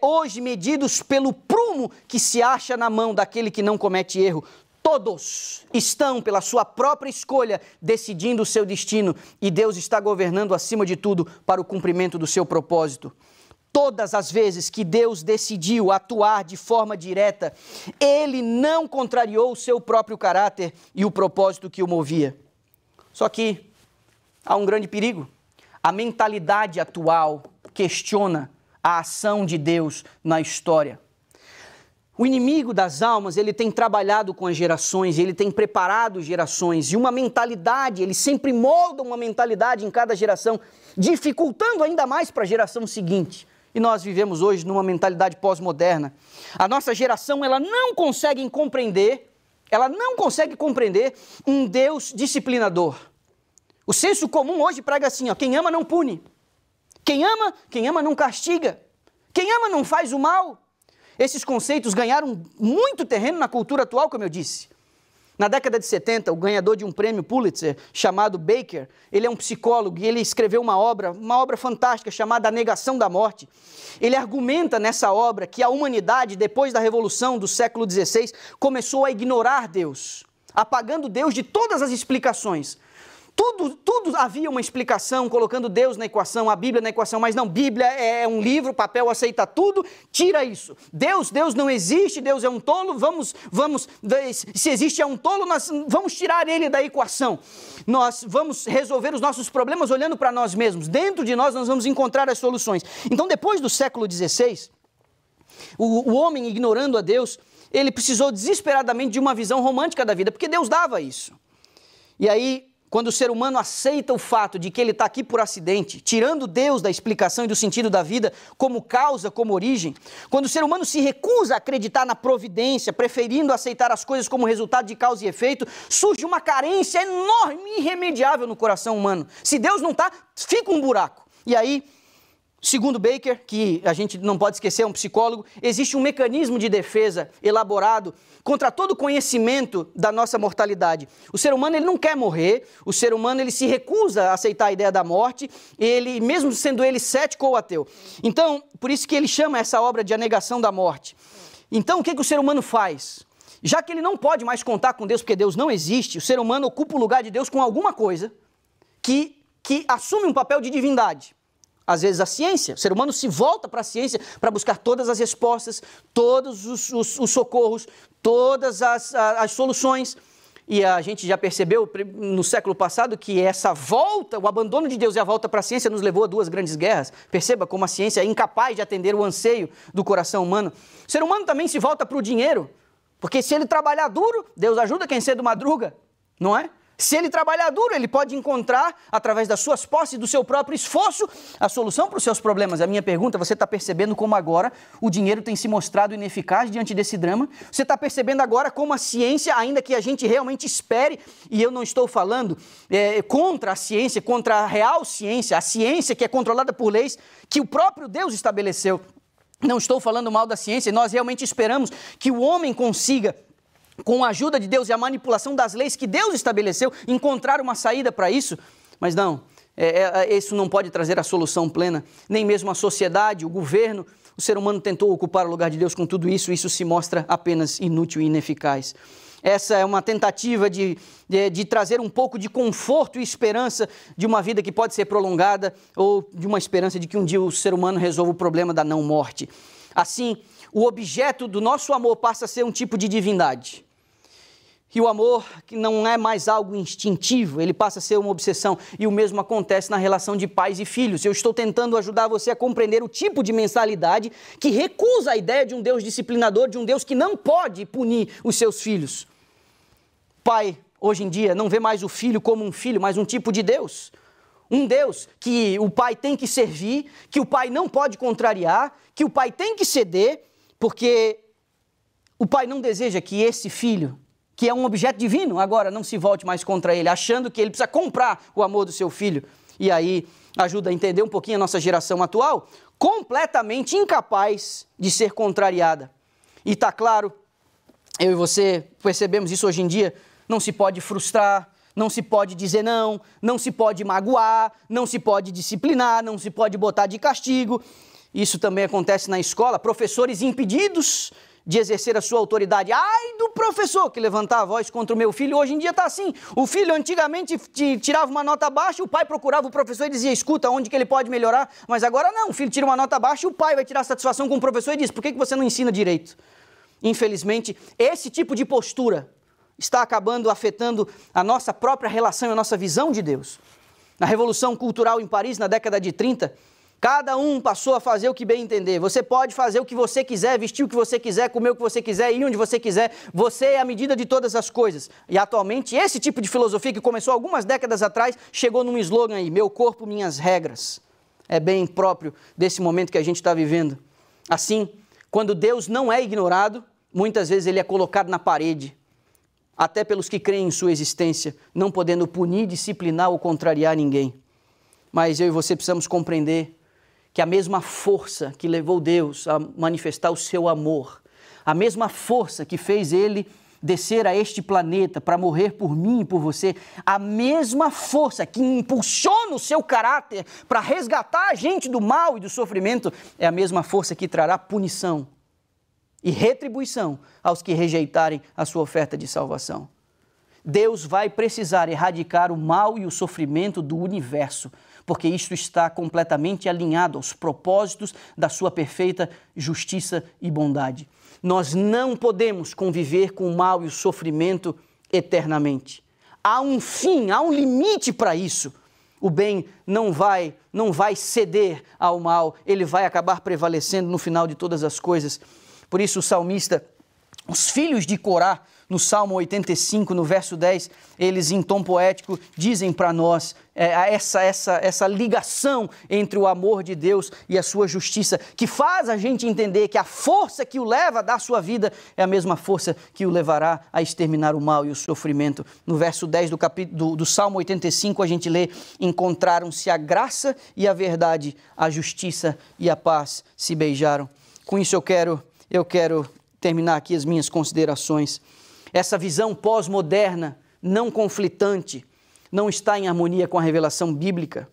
[SPEAKER 1] hoje medidos pelo prumo que se acha na mão daquele que não comete erro. Todos estão, pela sua própria escolha, decidindo o seu destino, e Deus está governando acima de tudo para o cumprimento do seu propósito. Todas as vezes que Deus decidiu atuar de forma direta, Ele não contrariou o seu próprio caráter e o propósito que o movia. Só que há um grande perigo. A mentalidade atual questiona a ação de Deus na história. O inimigo das almas, ele tem trabalhado com as gerações, ele tem preparado gerações, e uma mentalidade, ele sempre molda uma mentalidade em cada geração, dificultando ainda mais para a geração seguinte. E nós vivemos hoje numa mentalidade pós-moderna. A nossa geração, ela não consegue compreender um Deus disciplinador. O senso comum hoje prega assim, quem ama não pune. Quem ama não castiga. Quem ama não faz o mal. Esses conceitos ganharam muito terreno na cultura atual, como eu disse. Na década de 70, o ganhador de um prêmio Pulitzer, chamado Baker, ele é um psicólogo e ele escreveu uma obra fantástica chamada A Negação da Morte. Ele argumenta nessa obra que a humanidade, depois da Revolução do século XVI, começou a ignorar Deus, apagando Deus de todas as explicações. Tudo havia uma explicação, colocando Deus na equação, a Bíblia na equação, mas não, Bíblia é um livro, papel aceita tudo, tira isso. Deus não existe, Deus é um tolo, se existe é um tolo, nós vamos tirar ele da equação. Nós vamos resolver os nossos problemas olhando para nós mesmos, dentro de nós vamos encontrar as soluções. Então, depois do século XVI, o homem, ignorando a Deus, ele precisou desesperadamente de uma visão romântica da vida, porque Deus dava isso. E aí, quando o ser humano aceita o fato de que ele está aqui por acidente, tirando Deus da explicação e do sentido da vida como causa, como origem, quando o ser humano se recusa a acreditar na providência, preferindo aceitar as coisas como resultado de causa e efeito, surge uma carência enorme e irremediável no coração humano. Se Deus não está, fica um buraco. E aí, Segundo Baker, que a gente não pode esquecer, é um psicólogo, existe um mecanismo de defesa elaborado contra todo conhecimento da nossa mortalidade. O ser humano ele não quer morrer, o ser humano ele se recusa a aceitar a ideia da morte, ele, mesmo sendo ele cético ou ateu. Então, por isso que ele chama essa obra de A Negação da Morte. Então, o que o ser humano faz? Já que ele não pode mais contar com Deus, porque Deus não existe, o ser humano ocupa o lugar de Deus com alguma coisa que assume um papel de divindade. Às vezes a ciência, o ser humano se volta para a ciência para buscar todas as respostas, todos os socorros, todas as soluções. E a gente já percebeu no século passado que essa volta, o abandono de Deus e a volta para a ciência nos levou a 2 grandes guerras. Perceba como a ciência é incapaz de atender o anseio do coração humano. O ser humano também se volta para o dinheiro, porque se ele trabalhar duro, Deus ajuda quem cedo madruga, não é? Se ele trabalhar duro, ele pode encontrar, através das suas posses e do seu próprio esforço, a solução para os seus problemas. A minha pergunta, você está percebendo como agora o dinheiro tem se mostrado ineficaz diante desse drama? Você está percebendo agora como a ciência, ainda que a gente realmente espere, e eu não estou falando contra a ciência, contra a real ciência, a ciência que é controlada por leis que o próprio Deus estabeleceu. Não estou falando mal da ciência, nós realmente esperamos que o homem consiga, com a ajuda de Deus e a manipulação das leis que Deus estabeleceu, encontrar uma saída para isso. Mas não, isso não pode trazer a solução plena, nem mesmo a sociedade, o governo. O ser humano tentou ocupar o lugar de Deus com tudo isso, isso se mostra apenas inútil e ineficaz. Essa é uma tentativa de trazer um pouco de conforto e esperança de uma vida que pode ser prolongada, ou de uma esperança de que um dia o ser humano resolva o problema da não morte. Assim, o objeto do nosso amor passa a ser um tipo de divindade. E o amor, que não é mais algo instintivo, ele passa a ser uma obsessão. E o mesmo acontece na relação de pais e filhos. Eu estou tentando ajudar você a compreender o tipo de mentalidade que recusa a ideia de um Deus disciplinador, de um Deus que não pode punir os seus filhos. Pai, hoje em dia, não vê mais o filho como um filho, mas um tipo de Deus. Um Deus que o pai tem que servir, que o pai não pode contrariar, que o pai tem que ceder, porque o pai não deseja que esse filho, que é um objeto divino, agora não se volte mais contra ele, achando que ele precisa comprar o amor do seu filho. E aí ajuda a entender um pouquinho a nossa geração atual, completamente incapaz de ser contrariada. E está claro, eu e você percebemos isso hoje em dia, não se pode frustrar, não se pode dizer não, não se pode magoar, não se pode disciplinar, não se pode botar de castigo. Isso também acontece na escola, professores impedidos de exercer a sua autoridade. Ai do professor que levantar a voz contra o meu filho, hoje em dia está assim. O filho antigamente tirava uma nota baixa, o pai procurava o professor e dizia, escuta, onde que ele pode melhorar? Mas agora não, o filho tira uma nota baixa e o pai vai tirar satisfação com o professor e diz, por que você não ensina direito? Infelizmente, esse tipo de postura está acabando afetando a nossa própria relação e a nossa visão de Deus. Na Revolução Cultural em Paris, na década de 30, cada um passou a fazer o que bem entender. Você pode fazer o que você quiser, vestir o que você quiser, comer o que você quiser, ir onde você quiser. Você é a medida de todas as coisas. E atualmente, esse tipo de filosofia que começou algumas décadas atrás, chegou num slogan aí, meu corpo, minhas regras. É bem próprio desse momento que a gente está vivendo. Assim, quando Deus não é ignorado, muitas vezes ele é colocado na parede, até pelos que creem em sua existência, não podendo punir, disciplinar ou contrariar ninguém. Mas eu e você precisamos compreender que a mesma força que levou Deus a manifestar o seu amor, a mesma força que fez ele descer a este planeta para morrer por mim e por você, a mesma força que impulsiona o seu caráter para resgatar a gente do mal e do sofrimento, é a mesma força que trará punição e retribuição aos que rejeitarem a sua oferta de salvação. Deus vai precisar erradicar o mal e o sofrimento do universo, porque isto está completamente alinhado aos propósitos da sua perfeita justiça e bondade. Nós não podemos conviver com o mal e o sofrimento eternamente. Há um fim, há um limite para isso. O bem não vai ceder ao mal, ele vai acabar prevalecendo no final de todas as coisas. Por isso o salmista, os filhos de Corá, no Salmo 85, no verso 10, eles em tom poético dizem para nós essa ligação entre o amor de Deus e a sua justiça, que faz a gente entender que a força que o leva a dar sua vida é a mesma força que o levará a exterminar o mal e o sofrimento. No verso 10 do Salmo 85 a gente lê: encontraram-se a graça e a verdade, a justiça e a paz se beijaram. Com isso eu quero terminar aqui as minhas considerações. Essa visão pós-moderna, não conflitante, não está em harmonia com a revelação bíblica.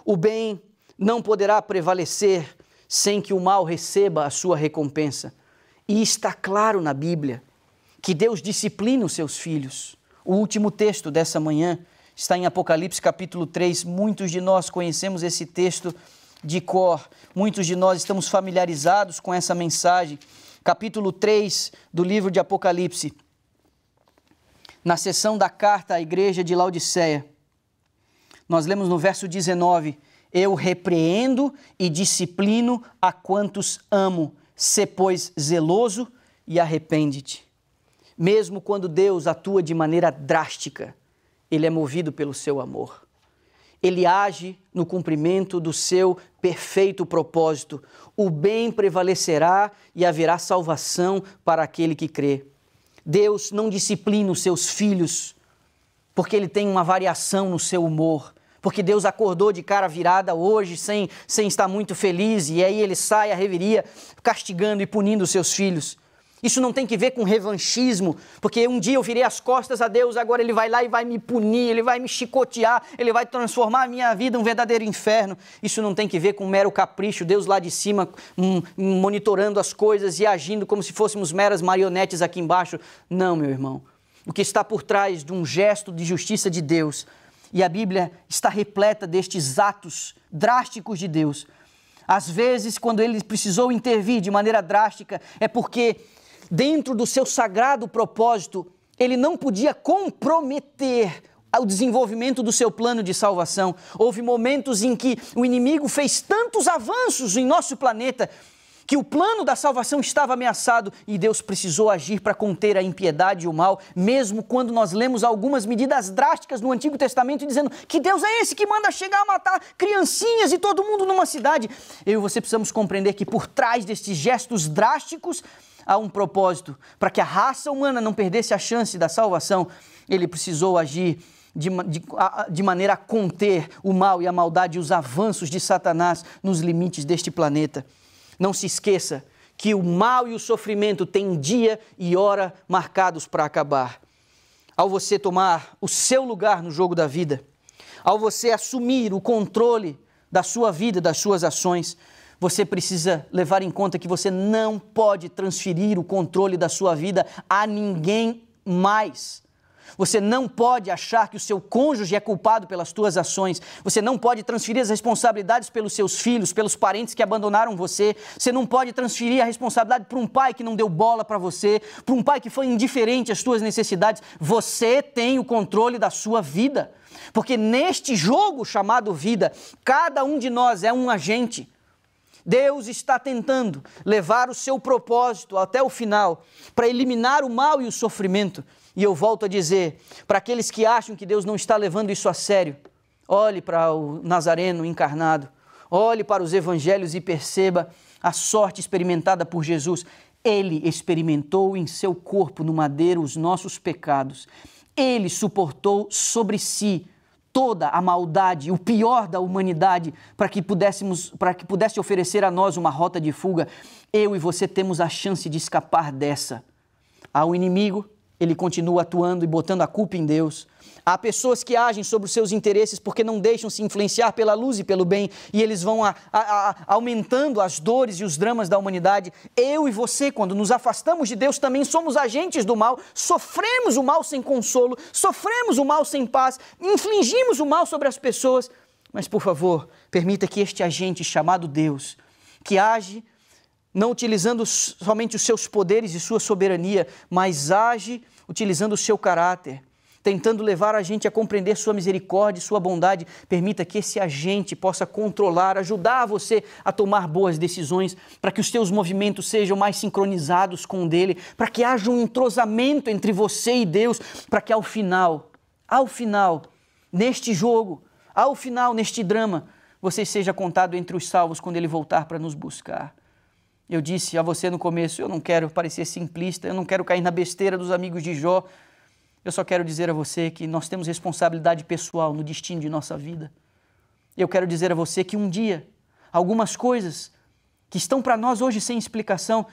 [SPEAKER 1] O bem não poderá prevalecer sem que o mal receba a sua recompensa. E está claro na Bíblia que Deus disciplina os seus filhos. O último texto dessa manhã está em Apocalipse capítulo 3. Muitos de nós conhecemos esse texto de cor. Muitos de nós estamos familiarizados com essa mensagem. Capítulo 3 do livro de Apocalipse. Na seção da carta à igreja de Laodiceia, nós lemos no verso 19: eu repreendo e disciplino a quantos amo, sê pois zeloso e arrepende-te. Mesmo quando Deus atua de maneira drástica, Ele é movido pelo seu amor. Ele age no cumprimento do seu perfeito propósito. O bem prevalecerá e haverá salvação para aquele que crê. Deus não disciplina os seus filhos porque Ele tem uma variação no seu humor, porque Deus acordou de cara virada hoje sem estar muito feliz e aí Ele sai à reveria castigando e punindo os seus filhos. Isso não tem que ver com revanchismo, porque um dia eu virei as costas a Deus, agora Ele vai lá e vai me punir, Ele vai me chicotear, Ele vai transformar a minha vida em um verdadeiro inferno. Isso não tem que ver com mero capricho, Deus lá de cima monitorando as coisas e agindo como se fôssemos meras marionetes aqui embaixo. Não, meu irmão. O que está por trás de um gesto de justiça de Deus, e a Bíblia está repleta destes atos drásticos de Deus. Às vezes, quando Ele precisou intervir de maneira drástica, é porque dentro do seu sagrado propósito, Ele não podia comprometer o desenvolvimento do seu plano de salvação. Houve momentos em que o inimigo fez tantos avanços em nosso planeta que o plano da salvação estava ameaçado e Deus precisou agir para conter a impiedade e o mal, mesmo quando nós lemos algumas medidas drásticas no Antigo Testamento dizendo: que Deus é esse que manda chegar a matar criancinhas e todo mundo numa cidade? Eu e você precisamos compreender que por trás destes gestos drásticos há um propósito. Para que a raça humana não perdesse a chance da salvação, Ele precisou agir de maneira a conter o mal e a maldade e os avanços de Satanás nos limites deste planeta. Não se esqueça que o mal e o sofrimento têm dia e hora marcados para acabar. Ao você tomar o seu lugar no jogo da vida, ao você assumir o controle da sua vida, das suas ações, você precisa levar em conta que você não pode transferir o controle da sua vida a ninguém mais. Você não pode achar que o seu cônjuge é culpado pelas tuas ações. Você não pode transferir as responsabilidades pelos seus filhos, pelos parentes que abandonaram você. Você não pode transferir a responsabilidade para um pai que não deu bola para você, para um pai que foi indiferente às tuas necessidades. Você tem o controle da sua vida. Porque neste jogo chamado vida, cada um de nós é um agente. Deus está tentando levar o seu propósito até o final para eliminar o mal e o sofrimento. E eu volto a dizer, para aqueles que acham que Deus não está levando isso a sério, olhe para o Nazareno encarnado, olhe para os evangelhos e perceba a sorte experimentada por Jesus. Ele experimentou em seu corpo no madeiro os nossos pecados. Ele suportou sobre si toda a maldade, o pior da humanidade, para que pudesse oferecer a nós uma rota de fuga. Eu e você temos a chance de escapar dessa. Ao inimigo, ele continua atuando e botando a culpa em Deus. Há pessoas que agem sobre os seus interesses porque não deixam se influenciar pela luz e pelo bem, e eles vão aumentando as dores e os dramas da humanidade. Eu e você, quando nos afastamos de Deus, também somos agentes do mal, sofremos o mal sem consolo, sofremos o mal sem paz, infligimos o mal sobre as pessoas. Mas, por favor, permita que este agente chamado Deus, que age não utilizando somente os seus poderes e sua soberania, mas age utilizando o seu caráter, tentando levar a gente a compreender sua misericórdia e sua bondade. Permita que esse agente possa controlar, ajudar você a tomar boas decisões, para que os teus movimentos sejam mais sincronizados com o dele, para que haja um entrosamento entre você e Deus, para que ao final, neste jogo, ao final, neste drama, você seja contado entre os salvos quando ele voltar para nos buscar. Eu disse a você no começo, eu não quero parecer simplista, eu não quero cair na besteira dos amigos de Jó. Eu só quero dizer a você que nós temos responsabilidade pessoal no destino de nossa vida. Eu quero dizer a você que um dia, algumas coisas que estão para nós hoje sem explicação,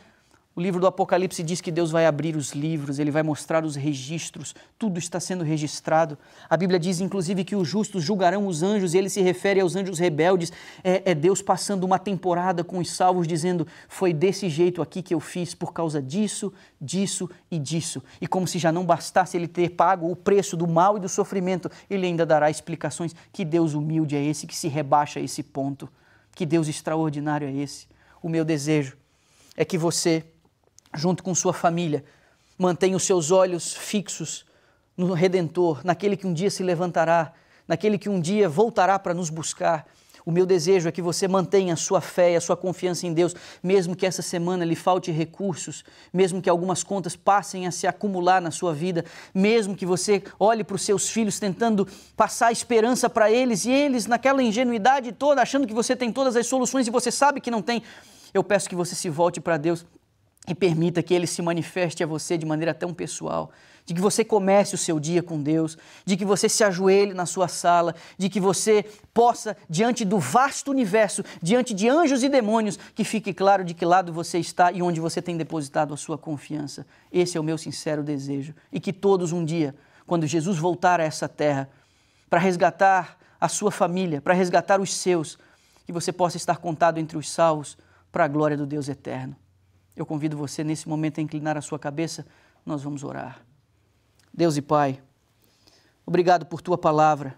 [SPEAKER 1] o livro do Apocalipse diz que Deus vai abrir os livros, Ele vai mostrar os registros, tudo está sendo registrado. A Bíblia diz, inclusive, que os justos julgarão os anjos, e Ele se refere aos anjos rebeldes. É Deus passando uma temporada com os salvos, dizendo, foi desse jeito aqui que eu fiz, por causa disso, disso e disso. E como se já não bastasse Ele ter pago o preço do mal e do sofrimento, Ele ainda dará explicações. Que Deus humilde é esse, que se rebaixa a esse ponto. Que Deus extraordinário é esse. O meu desejo é que você, junto com sua família, mantenha os seus olhos fixos no Redentor, naquele que um dia se levantará, naquele que um dia voltará para nos buscar. O meu desejo é que você mantenha a sua fé e a sua confiança em Deus, mesmo que essa semana lhe falte recursos, mesmo que algumas contas passem a se acumular na sua vida, mesmo que você olhe para os seus filhos tentando passar esperança para eles e eles naquela ingenuidade toda, achando que você tem todas as soluções e você sabe que não tem. Eu peço que você se volte para Deus e permita que Ele se manifeste a você de maneira tão pessoal, de que você comece o seu dia com Deus, de que você se ajoelhe na sua sala, de que você possa, diante do vasto universo, diante de anjos e demônios, que fique claro de que lado você está e onde você tem depositado a sua confiança. Esse é o meu sincero desejo. E que todos um dia, quando Jesus voltar a essa terra, para resgatar a sua família, para resgatar os seus, que você possa estar contado entre os salvos, para a glória do Deus eterno. Eu convido você nesse momento a inclinar a sua cabeça, nós vamos orar. Deus e Pai, obrigado por Tua palavra,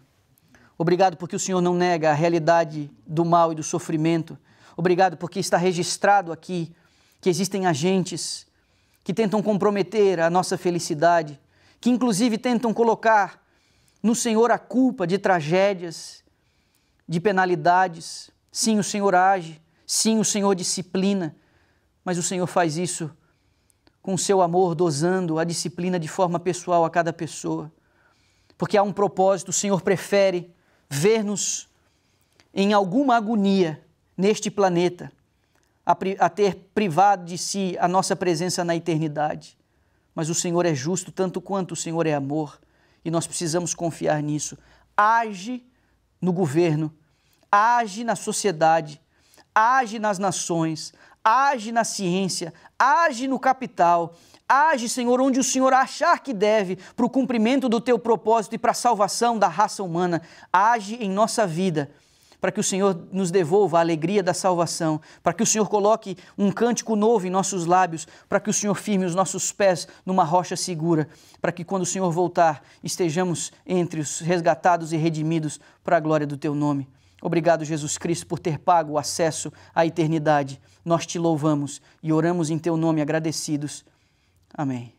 [SPEAKER 1] obrigado porque o Senhor não nega a realidade do mal e do sofrimento, obrigado porque está registrado aqui que existem agentes que tentam comprometer a nossa felicidade, que inclusive tentam colocar no Senhor a culpa de tragédias, de penalidades. Sim, o Senhor age, sim, o Senhor disciplina, mas o Senhor faz isso com o seu amor, dosando a disciplina de forma pessoal a cada pessoa. Porque há um propósito, o Senhor prefere ver-nos em alguma agonia neste planeta, a ter privado de si a nossa presença na eternidade. Mas o Senhor é justo tanto quanto o Senhor é amor, e nós precisamos confiar nisso. Age no governo, age na sociedade, age nas nações, age na ciência, age no capital, age, Senhor, onde o Senhor achar que deve, para o cumprimento do Teu propósito e para a salvação da raça humana. Age em nossa vida, para que o Senhor nos devolva a alegria da salvação, para que o Senhor coloque um cântico novo em nossos lábios, para que o Senhor firme os nossos pés numa rocha segura, para que quando o Senhor voltar, estejamos entre os resgatados e redimidos para a glória do Teu nome. Obrigado, Jesus Cristo, por ter pago o acesso à eternidade. Nós te louvamos e oramos em Teu nome agradecidos. Amém.